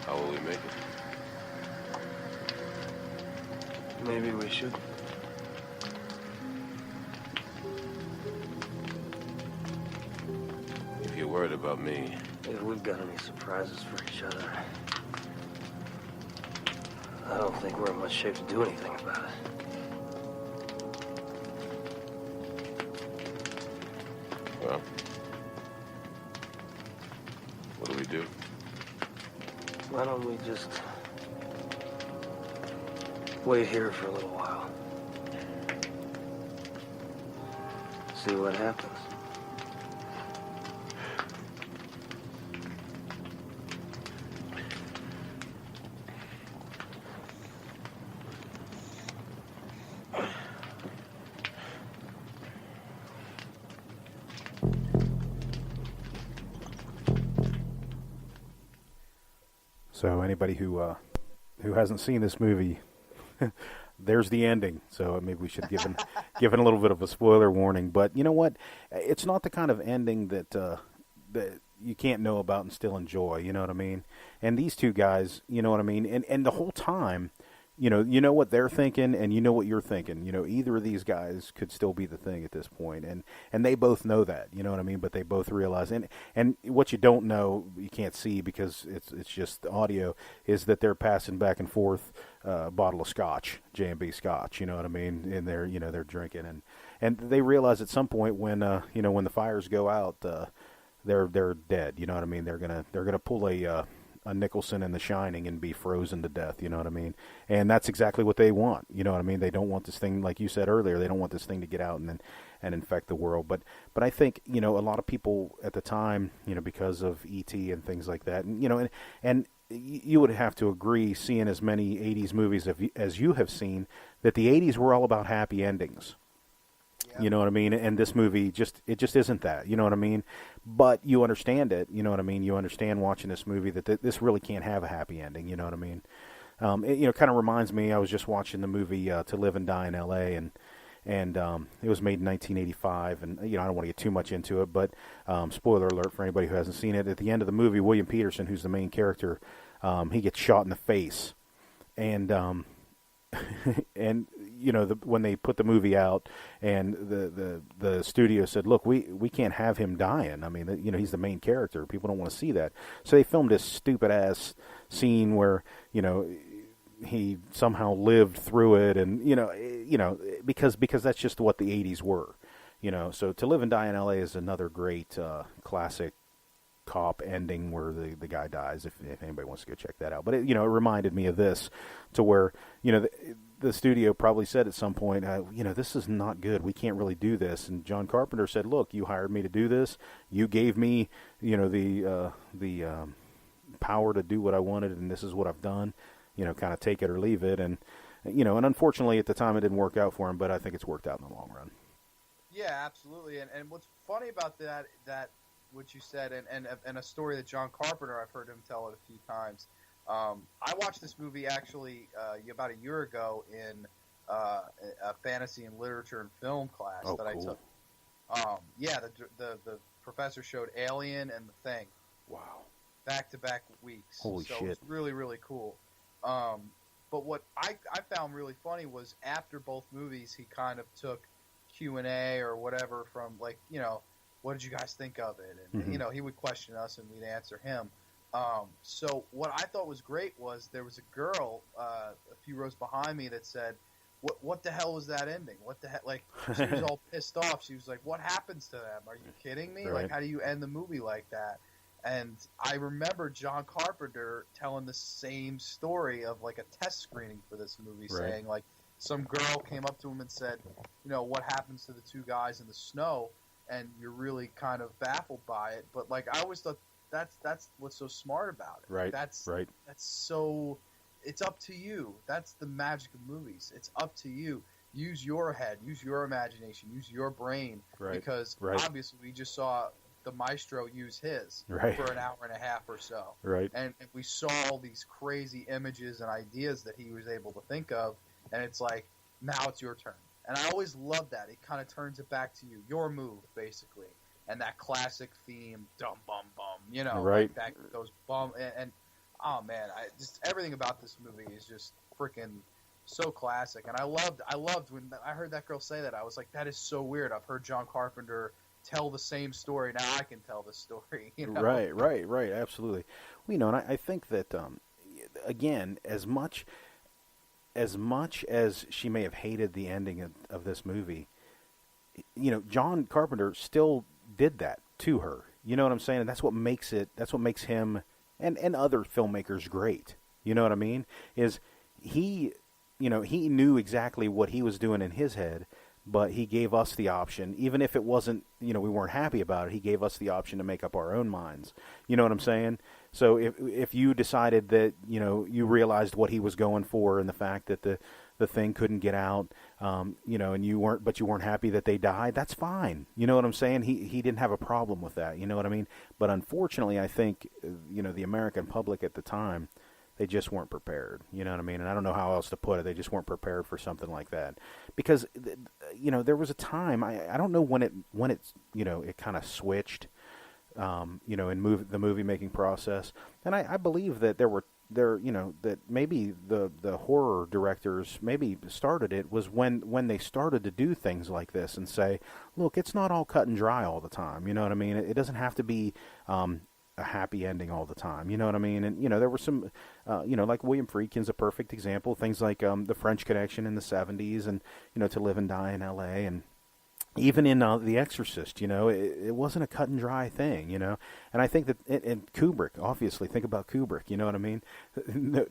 How will we make it? Maybe we should. If you're worried about me... If we've got any surprises for each other, I don't think we're in much shape to do anything about it. Well... what do we do? Why don't we just wait here for a little while? See what happens. So anybody who hasn't seen this movie, there's the ending. So maybe we should give a little bit of a spoiler warning. But you know what? It's not the kind of ending that that you can't know about and still enjoy. You know what I mean? And these two guys, you know what I mean? And the whole time, you know what they're thinking, and you know what you're thinking. You know, either of these guys could still be the thing at this point, and they both know that. You know what I mean? But they both realize, and what you don't know, you can't see because it's just audio, is that they're passing back and forth a bottle of scotch, J&B scotch. You know what I mean? And they're drinking, and they realize at some point when when the fires go out, they're dead. You know what I mean? They're gonna pull a Nicholson in The Shining and be frozen to death, you know what I mean? And that's exactly what they want, you know what I mean? They don't want this thing, like you said earlier, they don't want this thing to get out and infect the world. But I think, a lot of people at the time, because of E.T. and things like that, and you would have to agree, seeing as many 80s movies as you have seen, that the 80s were all about happy endings. You know what I mean? And this movie just isn't that. You know what I mean? But you understand it. You know what I mean? You understand watching this movie that this really can't have a happy ending. You know what I mean? It kind of reminds me. I was just watching the movie To Live and Die in L.A. and it was made in 1985. And I don't want to get too much into it, but spoiler alert for anybody who hasn't seen it. At the end of the movie, William Peterson, who's the main character, he gets shot in the face. and and when they put the movie out, and the studio said, look, we can't have him dying. I mean, he's the main character. People don't want to see that. So they filmed this stupid ass scene where he somehow lived through it, and because that's just what the 80s were. So To Live and Die in L.A. is another great classic cop ending where the guy dies. If anybody wants to go check that out, but it reminded me of this, to where the studio probably said at some point, this is not good. We can't really do this. And John Carpenter said, look, you hired me to do this. You gave me the power to do what I wanted, and this is what I've done. Kind of take it or leave it. And and unfortunately at the time it didn't work out for him, but I think it's worked out in the long run. Yeah, absolutely. And what's funny about that what you said, and a story that John Carpenter, I've heard him tell it a few times. I watched this movie actually about a year ago in a fantasy and literature and film class that I took. The professor showed Alien and The Thing. Wow. Back-to-back weeks. Holy so shit. It's really, really cool. But what I found really funny was after both movies, he kind of took Q&A or whatever from, like, what did you guys think of it? And, he would question us and we'd answer him. So what I thought was great was there was a girl a few rows behind me that said, what the hell was that ending? What the hell? Like, she was all pissed off. She was like, what happens to them? Are you kidding me? Right. Like, how do you end the movie like that? And I remember John Carpenter telling the same story of, like, a test screening for this movie, saying, like, some girl came up to him and said, what happens to the two guys in the snow? And you're really kind of baffled by it. But, like, I always thought that's what's so smart about it. Right. That's so – it's up to you. That's the magic of movies. It's up to you. Use your head. Use your imagination. Use your brain. Right. Because obviously we just saw – the maestro use his for an hour and a half or so. Right. And we saw all these crazy images and ideas that he was able to think of, and it's like, now it's your turn. And I always love that. It kind of turns it back to you. Your move, basically. And that classic theme, dum bum bum, right. Like that goes bum. And oh man, just everything about this movie is just freaking so classic. And I loved when I heard that girl say that. I was like, that is so weird. I've heard John Carpenter tell the same story. Now I can tell the story. Right. Absolutely. Well, and I think that again, as much as she may have hated the ending of this movie, John Carpenter still did that to her. You know what I'm saying? And that's what makes him and other filmmakers great. You know what I mean? Is he knew exactly what he was doing in his head, but he gave us the option, even if it wasn't, we weren't happy about it, he gave us the option to make up our own minds. You know what I'm saying? So if you decided that, you realized what he was going for and the fact that the thing couldn't get out, and you weren't happy that they died, that's fine. You know what I'm saying? He didn't have a problem with that. You know what I mean? But unfortunately, I think, the American public at the time, they just weren't prepared. You know what I mean? And I don't know how else to put it. They just weren't prepared for something like that. Because, there was a time, I don't know when it it kind of switched, in the movie making process. And I believe that that maybe the horror directors maybe started it was when they started to do things like this and say, look, it's not all cut and dry all the time. You know what I mean? It doesn't have to be, a happy ending all the time, you know what I mean? And, there were some, like William Friedkin's a perfect example, things like The French Connection in the 70s and, To Live and Die in L.A. and even in The Exorcist, it wasn't a cut and dry thing, And I think that, and Kubrick, obviously, think about Kubrick, you know what I mean?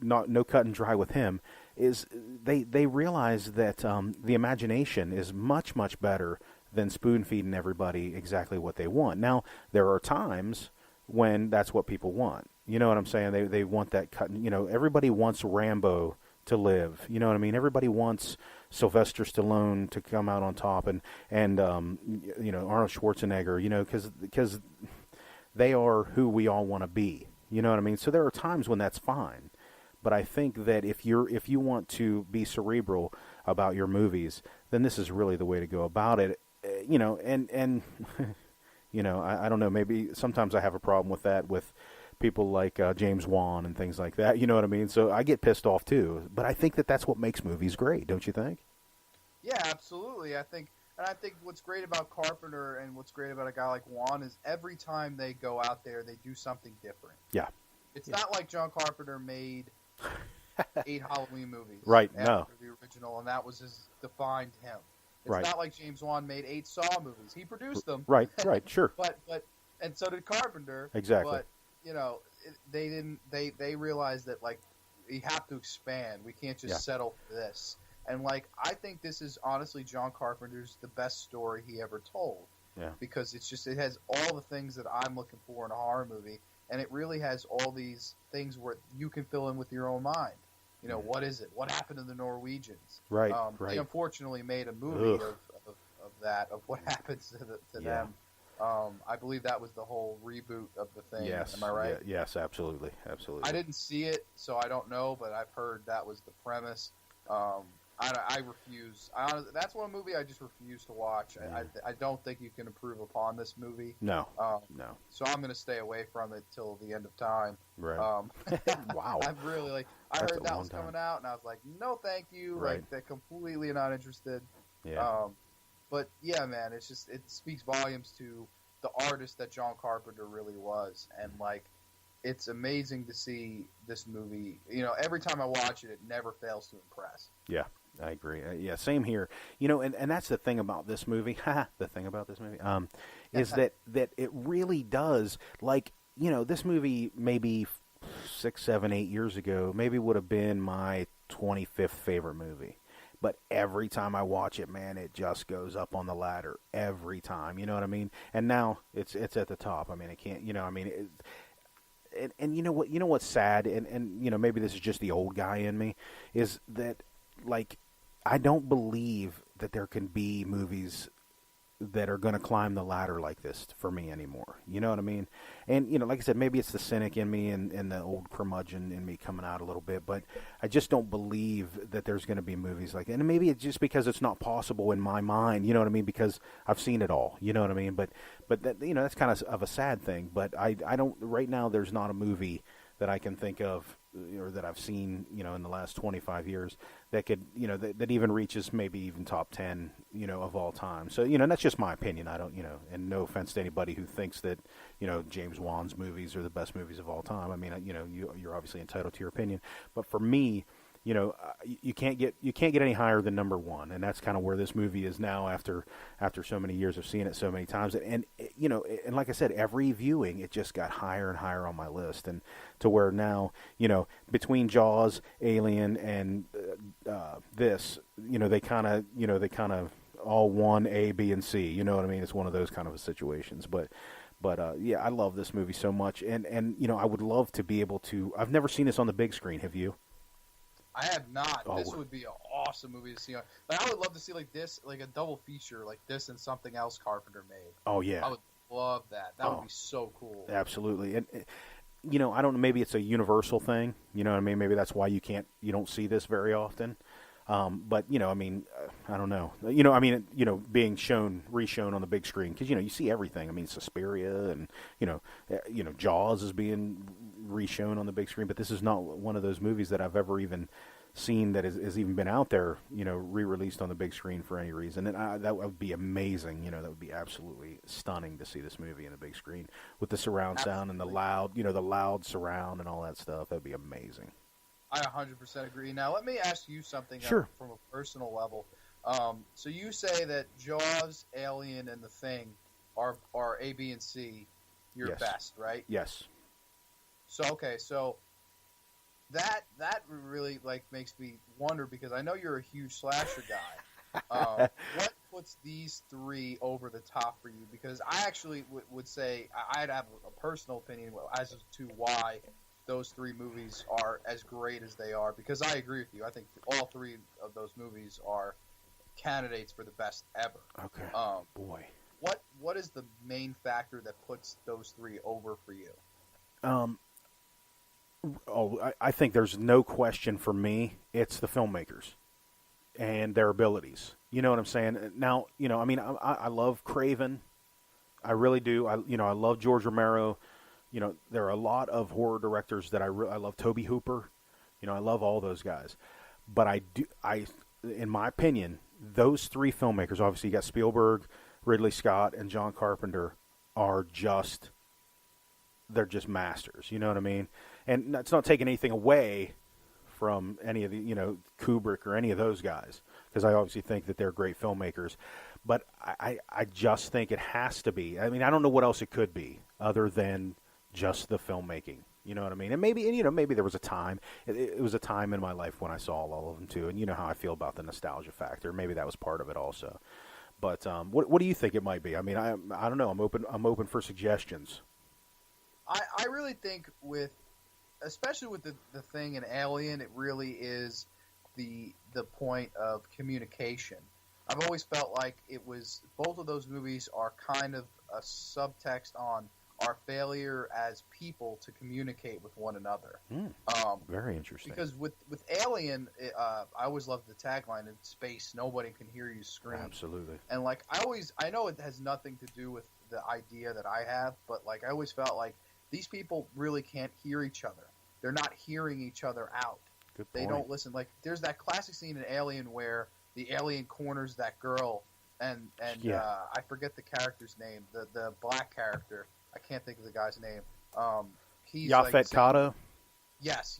No cut and dry with him, is they realize that the imagination is much, much better than spoon-feeding everybody exactly what they want. Now, there are times when that's what people want. You know what I'm saying? They want that cut. Everybody wants Rambo to live. You know what I mean? Everybody wants Sylvester Stallone to come out on top and Arnold Schwarzenegger, because they are who we all want to be. You know what I mean? So there are times when that's fine. But I think that if you want to be cerebral about your movies, then this is really the way to go about it. I don't know, maybe sometimes I have a problem with that with people like James Wan and things like that. You know what I mean? So I get pissed off too. But I think that that's what makes movies great, don't you think? Yeah, absolutely. I think what's great about Carpenter and what's great about a guy like Wan is every time they go out there, they do something different. Yeah. It's not like John Carpenter made 8 Halloween movies. Right, after no. the original, and that was defined him. It's Right. not like James Wan made 8 Saw movies. He produced them. Right, sure. but and so did Carpenter. Exactly. But, you know, they didn't they realized that, like, we have to expand. We can't just settle for this. And, like, I think this is honestly John Carpenter's the best story he ever told. Yeah. Because it has all the things that I'm looking for in a horror movie, and it really has all these things where you can fill in with your own mind. You know, what is it? What happened to the Norwegians? Right, They unfortunately made a movie of what happens to them. I believe that was the whole reboot of the thing. Yes. Am I right? Yes, absolutely. I didn't see it, so I don't know, but I've heard that was the premise. I refuse. That's one movie I just refuse to watch. Yeah. I don't think you can improve upon this movie. No. So I'm going to stay away from it till the end of time. Right. Wow. I'm really I That's heard a that long was coming time. out, and I was like, no, thank you. Right. Like, they're completely not interested. Yeah. But yeah, man, it speaks volumes to the artist that John Carpenter really was, and like, it's amazing to see this movie. You know, every time I watch it, it never fails to impress. Yeah, I agree. Yeah, same here. You know, and that's the thing about this movie. The thing about this movie is that it really does, like, you know, this movie maybe 6, 7, 8 years ago maybe would have been my 25th favorite movie. But every time I watch it, man, it just goes up on the ladder every time. You know what I mean? And now it's at the top. I mean, it can't. You know, I mean, and you know what? You know what's sad? And you know, maybe this is just the old guy in me. Is that, like, I don't believe that there can be movies that are going to climb the ladder like this for me anymore. You know what I mean? And, you know, like I said, maybe it's the cynic in me and the old curmudgeon in me coming out a little bit, but I just don't believe that there's going to be movies like that. And maybe it's just because it's not possible in my mind, you know what I mean? Because I've seen it all, you know what I mean? But that, you know, that's kind of a sad thing. But I don't, right now, there's not a movie that I can think of, or that I've seen, you know, in the last 25 years that could, you know, that even reaches maybe even top 10, you know, of all time. So, you know, that's just my opinion. I don't, you know, and no offense to anybody who thinks that, you know, James Wan's movies are the best movies of all time. I mean, you know, you're obviously entitled to your opinion, but for me, you know, you can't get any higher than number one, and that's kind of where this movie is now after so many years of seeing it so many times. And you know, and like I said, every viewing it just got higher and higher on my list, and to where now, you know, between Jaws, Alien, and this, you know, they kind of all won A, B, and C. You know what I mean? It's one of those kind of situations, but. Yeah, I love this movie so much, and you know, I would love to be able to. I've never seen this on the big screen. Have you? I have not. Oh. This would be an awesome movie to see. Like, I would love to see like this, like a double feature, like this and something else Carpenter made. Oh yeah, I would love that. That would be so cool. Absolutely, and you know, I don't know. Maybe it's a universal thing. You know what I mean? Maybe that's why you don't see this very often. But you know, I mean, I don't know. You know, I mean, you know, being reshown on the big screen, because you know you see everything. I mean, Suspiria and you know, Jaws is being reshown on the big screen, but this is not one of those movies that I've ever even seen that has even been out there, you know, re-released on the big screen for any reason. And that would be amazing. You know, that would be absolutely stunning to see this movie in the big screen with the surround sound and the loud surround and all that stuff. That'd be amazing. I 100% agree. Now, let me ask you something Sure. From a personal level. So you say that Jaws, Alien, and The Thing are A, B, and C your Yes. best, right? Yes. So, okay, so that really, like, makes me wonder, because I know you're a huge slasher guy. What puts these three over the top for you? Because I actually would say I'd have a personal opinion as to why those three movies are as great as they are, because I agree with you. I think all three of those movies are candidates for the best ever. Okay. Boy. What is the main factor that puts those three over for you? I think there's no question for me. It's the filmmakers and their abilities. You know what I'm saying? Now, you know, I mean, I love Craven. I really do. I love George Romero. there are a lot of horror directors that I love. Tobe Hooper, I love all those guys. But in my opinion, those three filmmakers, obviously you got Spielberg, Ridley Scott, and John Carpenter, they're just masters. You know what I mean? And it's not taking anything away from any of the, Kubrick or any of those guys, because I obviously think that they're great filmmakers. But I just think it has to be. I mean, I don't know what else it could be other than just the filmmaking. You know what I mean? And maybe there was a time. It was a time in my life when I saw all of them too. And you know how I feel about the nostalgia factor. Maybe that was part of it also. But what do you think it might be? I mean, I don't know. I'm open for suggestions. I really think especially with the thing in Alien, it really is the point of communication. I've always felt like both of those movies are kind of a subtext on our failure as people to communicate with one another. Very interesting. Because with Alien, I always loved the tagline, in space, nobody can hear you scream. Absolutely. And like I know it has nothing to do with the idea that I have, but like I always felt like these people really can't hear each other. They're not hearing each other out. Good point. They don't listen. Like there's that classic scene in Alien where the alien corners that girl and I forget the character's name, the black character. I can't think of the guy's name. He's Yaphet Kotto? Yes.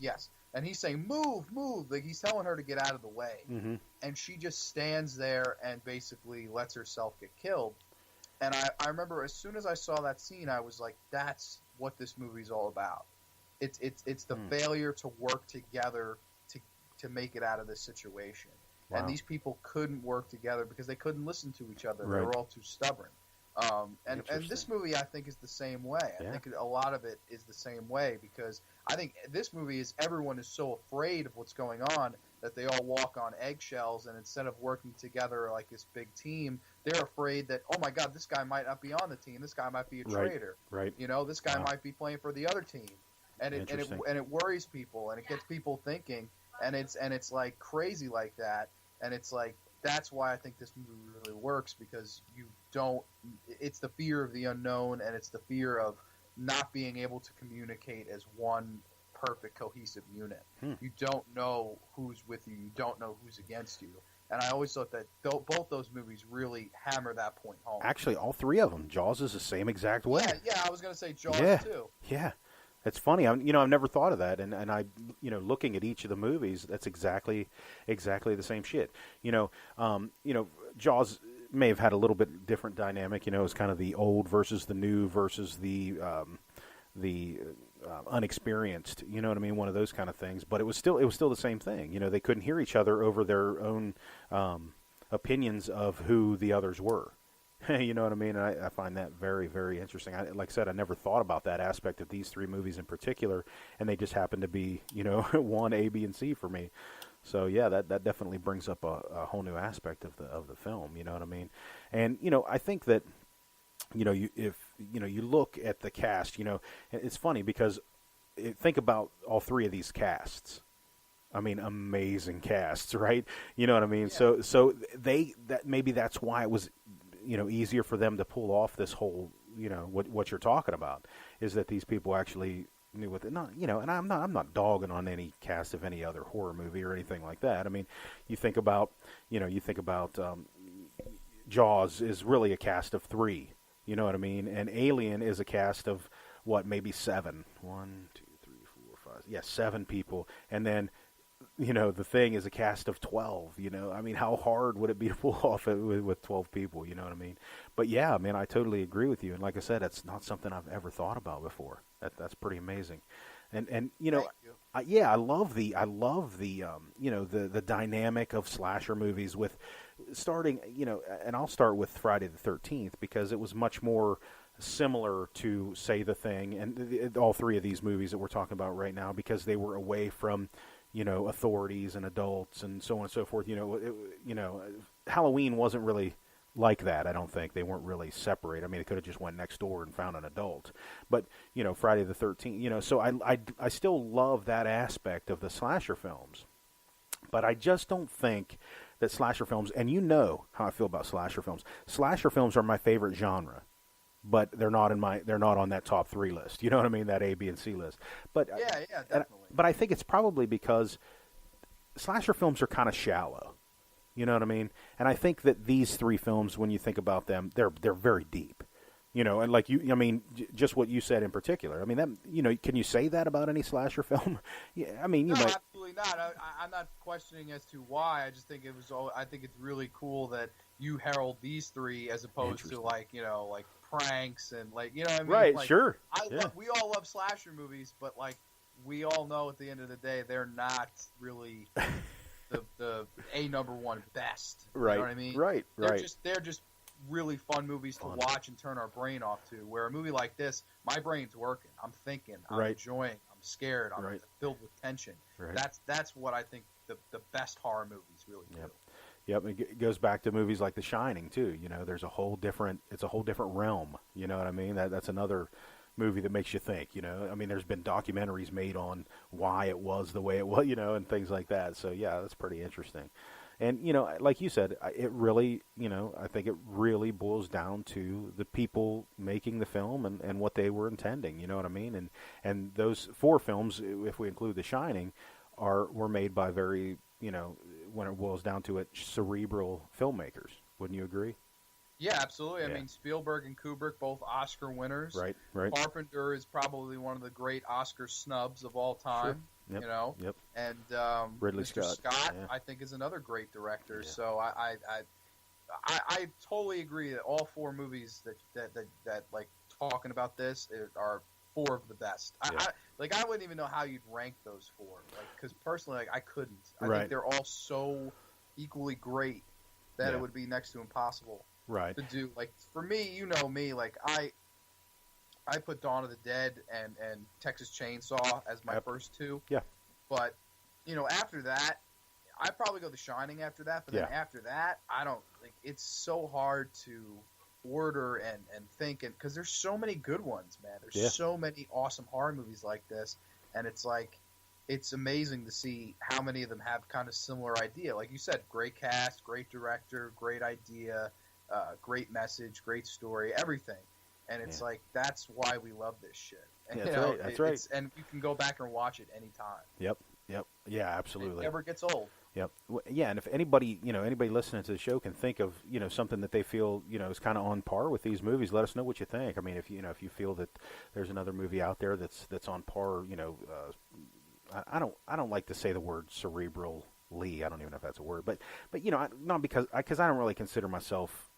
And he's saying, move. Like he's telling her to get out of the way. Mm-hmm. And she just stands there and basically lets herself get killed. And I remember as soon as I saw that scene, I was like, that's what this movie's all about. It's the failure to work together to make it out of this situation. Wow. And these people couldn't work together because they couldn't listen to each other. Right. They were all too stubborn. And this movie, I think, is the same way. I think a lot of it is the same way because I think this movie everyone is so afraid of what's going on that they all walk on eggshells, and instead of working together like this big team, they're afraid that, oh my God, this guy might not be on the team. This guy might be a traitor. Right. This guy might be playing for the other team, and it worries people, and it gets people thinking, and it's like crazy like that, and it's like. That's why I think this movie really works because it's the fear of the unknown and it's the fear of not being able to communicate as one perfect cohesive unit. You don't know who's with you. You don't know who's against you. And I always thought that both those movies really hammer that point home. Actually, all three of them. Jaws is the same exact way. Yeah, I was going to say Jaws too. Yeah. It's funny. I've never thought of that, and I, looking at each of the movies, that's exactly the same shit. Jaws may have had a little bit different dynamic. It's kind of the old versus the new versus the unexperienced. You know what I mean? One of those kind of things. But it was still the same thing. They couldn't hear each other over their own opinions of who the others were. You know what I mean? And I find that very, very interesting. Like I said, I never thought about that aspect of these three movies in particular, and they just happen to be, one A, B, and C for me. So yeah, that definitely brings up a whole new aspect of the film. You know what I mean? And I think that if you look at the cast, it's funny because think about all three of these casts. I mean, amazing casts, right? You know what I mean? Yeah. So maybe that's why it was. Easier for them to pull off this whole, what you're talking about, is that these people actually knew what and I'm not dogging on any cast of any other horror movie or anything like that. I mean, you think about Jaws is really a cast of 3, you know what I mean? And Alien is a cast of maybe 7. 1, 2, 3, 4, 5. Yeah, 7 people. And then the Thing is a cast of 12, I mean, how hard would it be to pull off with 12 people, you know what I mean? But yeah, man, I totally agree with you. And like I said, that's not something I've ever thought about before. That's pretty amazing. And I love the the dynamic of slasher movies with starting, and I'll start with Friday the 13th because it was much more similar to, say, The Thing and all three of these movies that we're talking about right now because they were away from authorities and adults and so on and so forth. Halloween wasn't really like that. I don't think they weren't really separated. I mean, they could have just went next door and found an adult. But Friday the 13th. So I still love that aspect of the slasher films. But I just don't think that slasher films, and how I feel about slasher films. Slasher films are my favorite genre. but they're not on that top 3 list. You know what I mean? That A, B, and C list. But yeah, definitely. But I think it's probably because slasher films are kind of shallow. You know what I mean? And I think that these 3 films, when you think about them, they're very deep. You know, and like just what you said in particular. I mean, that, can you say that about any slasher film? Yeah, I mean, no, absolutely not. I'm not questioning as to why. I just think I think it's really cool that you herald these 3 as opposed to like pranks and what I mean? Right, like, sure. We all love slasher movies, but like we all know at the end of the day they're not really the #1 best. Right. You know what I mean? Right. They're just really fun movies to watch and turn our brain off to. Where a movie like this, my brain's working. I'm thinking. I'm enjoying. I'm scared. I'm filled with tension. Right. That's what I think the best horror movies really do. Yep. It goes back to movies like The Shining too. You know, it's a whole different realm. You know what I mean? That's another movie that makes you think. You know, I mean, there's been documentaries made on why it was the way it was. You know, and things like that. So yeah, that's pretty interesting. And, like you said, it really, I think it really boils down to the people making the film and what they were intending, you know what I mean? And those 4 films, if we include The Shining, were made by very, when it boils down to it, cerebral filmmakers. Wouldn't you agree? Yeah, absolutely. Yeah. I mean, Spielberg and Kubrick, both Oscar winners. Right. Carpenter is probably one of the great Oscar snubs of all time. Sure. Yep. You know, and Ridley Mr. Scott, yeah. I think, is another great director. Yeah. So I totally agree that all 4 movies that like talking about this are 4 of the best. Yeah. I wouldn't even know how you'd rank those 4, because personally, I couldn't. I think they're all so equally great that it would be next to impossible to do. Like for me, you know me, like I put Dawn of the Dead and Texas Chainsaw as my first 2. Yeah. But, after that, I'd probably go The Shining after that. But then after that, I don't think it's so hard to order and think. Because there's so many good ones, man. There's so many awesome horror movies like this. And it's like, it's amazing to see how many of them have kind of similar idea. Like you said, great cast, great director, great idea, great message, great story, everything. And it's like, that's why we love this shit. And, that's right. And you can go back and watch it anytime. Yep. Yeah, absolutely. It never gets old. Yep. Yeah, and if anybody listening to the show can think of, something that they feel, is kind of on par with these movies, let us know what you think. I mean, if you feel that there's another movie out there that's on par, I don't like to say the word cerebrally. I don't even know if that's a word, but not because I don't really consider myself,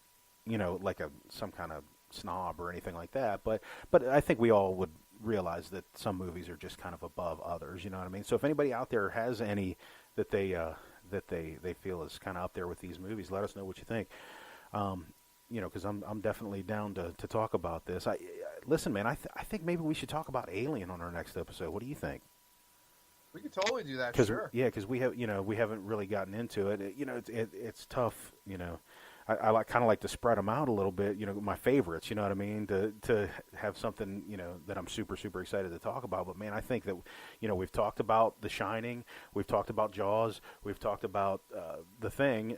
like some kind of snob or anything like that, but I think we all would realize that some movies are just kind of above others, you know what I mean? So if anybody out there has any that they feel is kind of up there with these movies, let us know what you think. Because I'm definitely down to talk about this. Listen, man, I think maybe we should talk about Alien on our next episode. What do you think? We could totally do that. Sure. Yeah, because we haven't really gotten into it. It's tough. I kind of like to spread them out a little bit, my favorites, you know what I mean, to have something, that I'm super, super excited to talk about. But, man, I think that, we've talked about The Shining, we've talked about Jaws, we've talked about The Thing,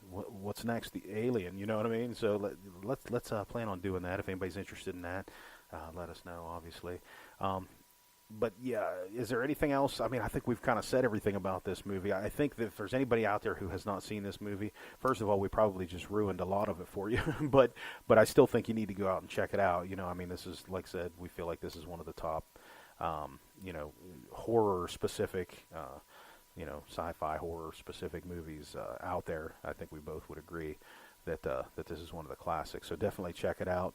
what's next, The Alien, you know what I mean? So let's plan on doing that. If anybody's interested in that, let us know, obviously. But, yeah, is there anything else? I mean, I think we've kind of said everything about this movie. I think that if there's anybody out there who has not seen this movie, first of all, we probably just ruined a lot of it for you. but I still think you need to go out and check it out. I mean, this is, like I said, we feel like this is one of the top, horror-specific, sci-fi horror-specific movies out there. I think we both would agree that this is one of the classics. So definitely check it out.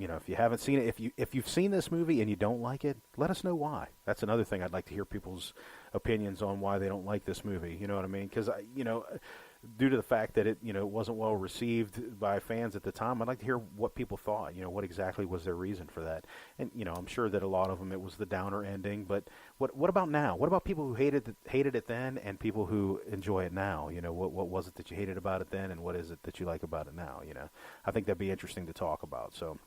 If you haven't seen it, if you've seen this movie and you don't like it, let us know why. That's another thing. I'd like to hear people's opinions on why they don't like this movie. You know what I mean? Because due to the fact that it wasn't well received by fans at the time, I'd like to hear what people thought. What exactly was their reason for that? And I'm sure that a lot of them it was the downer ending. But what about now? What about people who hated it then and people who enjoy it now? What was it that you hated about it then, and what is it that you like about it now? I think that'd be interesting to talk about. So.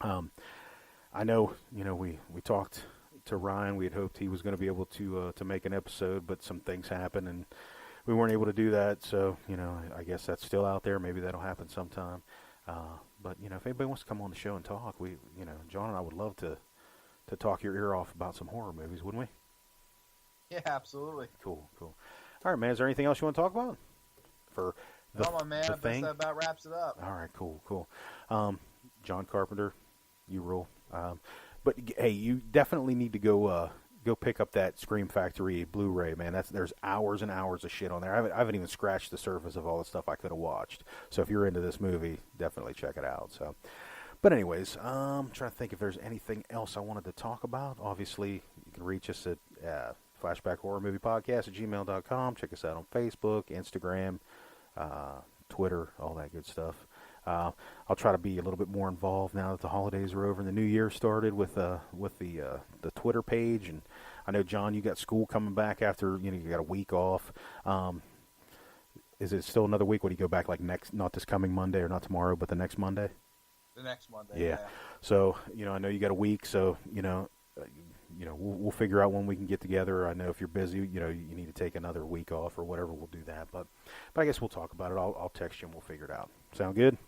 I know, we talked to Ryan. We had hoped he was going to be able to make an episode, but some things happened and we weren't able to do that. So, I guess that's still out there. Maybe that'll happen sometime. But if anybody wants to come on the show and talk, John and I would love to talk your ear off about some horror movies, wouldn't we? Yeah, absolutely. Cool. All right, man. Is there anything else you want to talk about? No, my man. I guess that about wraps it up. All right, cool. John Carpenter, you rule. But hey, you definitely need to go pick up that Scream Factory Blu-ray, man. There's hours and hours of shit on there. I haven't even scratched the surface of all the stuff I could have watched. So if you're into this movie, definitely check it out. So, but anyways, I'm trying to think if there's anything else I wanted to talk about. Obviously, you can reach us at Flashback Horror Movie Podcast at gmail.com. Check us out on Facebook, Instagram, Twitter, all that good stuff. I'll try to be a little bit more involved now that the holidays are over and the new year started with the Twitter page. And I know, John, you got school coming back after you got a week off. Is it still another week? Would you go back like not this coming Monday or not tomorrow, but the next Monday? The next Monday. Yeah. So I know you got a week, so we'll figure out when we can get together. I know if you're busy, you need to take another week off or whatever. We'll do that, but I guess we'll talk about it. I'll text you and we'll figure it out. Sound good?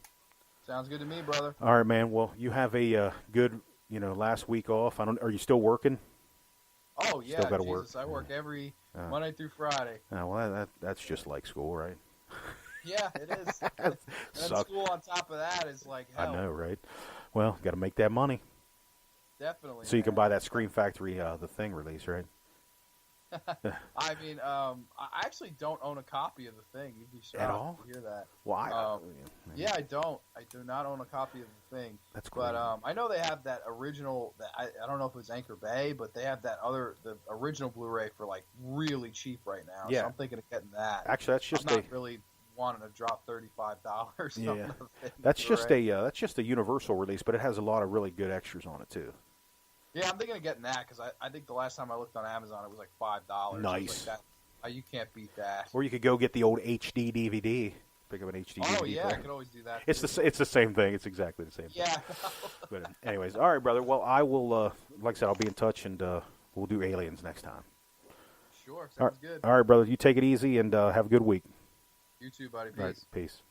Sounds good to me, brother. All right, man. Well, you have a good, last week off. Are you still working? Oh yeah, still gotta Jesus, work. I work every Monday through Friday. Well, that's just like school, right? Yeah, it is. And school on top of that is like hell. I know, right? Well, got to make that money. Definitely. So you can buy that Scream Factory, the Thing release, right? I mean, I actually don't own a copy of The Thing. You'd be shocked at all to hear that. Why? Yeah, I don't. I do not own a copy of The Thing. That's cool. But I know they have that original. I don't know if it was Anchor Bay, but they have the original Blu-ray for like really cheap right now. Yeah. So I'm thinking of getting that. Actually, that's just I'm not really wanting to drop $35. Yeah, that's just a Universal release, but it has a lot of really good extras on it too. Yeah, I'm thinking of getting that because I think the last time I looked on Amazon, it was like $5. Nice. Like you can't beat that. Or you could go get the old HD DVD. Pick up an HD DVD. Oh yeah, I could always do that. It's the same thing. It's exactly the same thing. Yeah. But anyways, all right, brother. Well, I will. Like I said, I'll be in touch, and we'll do Aliens next time. Sure, sounds good. All right, brother. You take it easy, and have a good week. You too, buddy. Peace. All right, peace.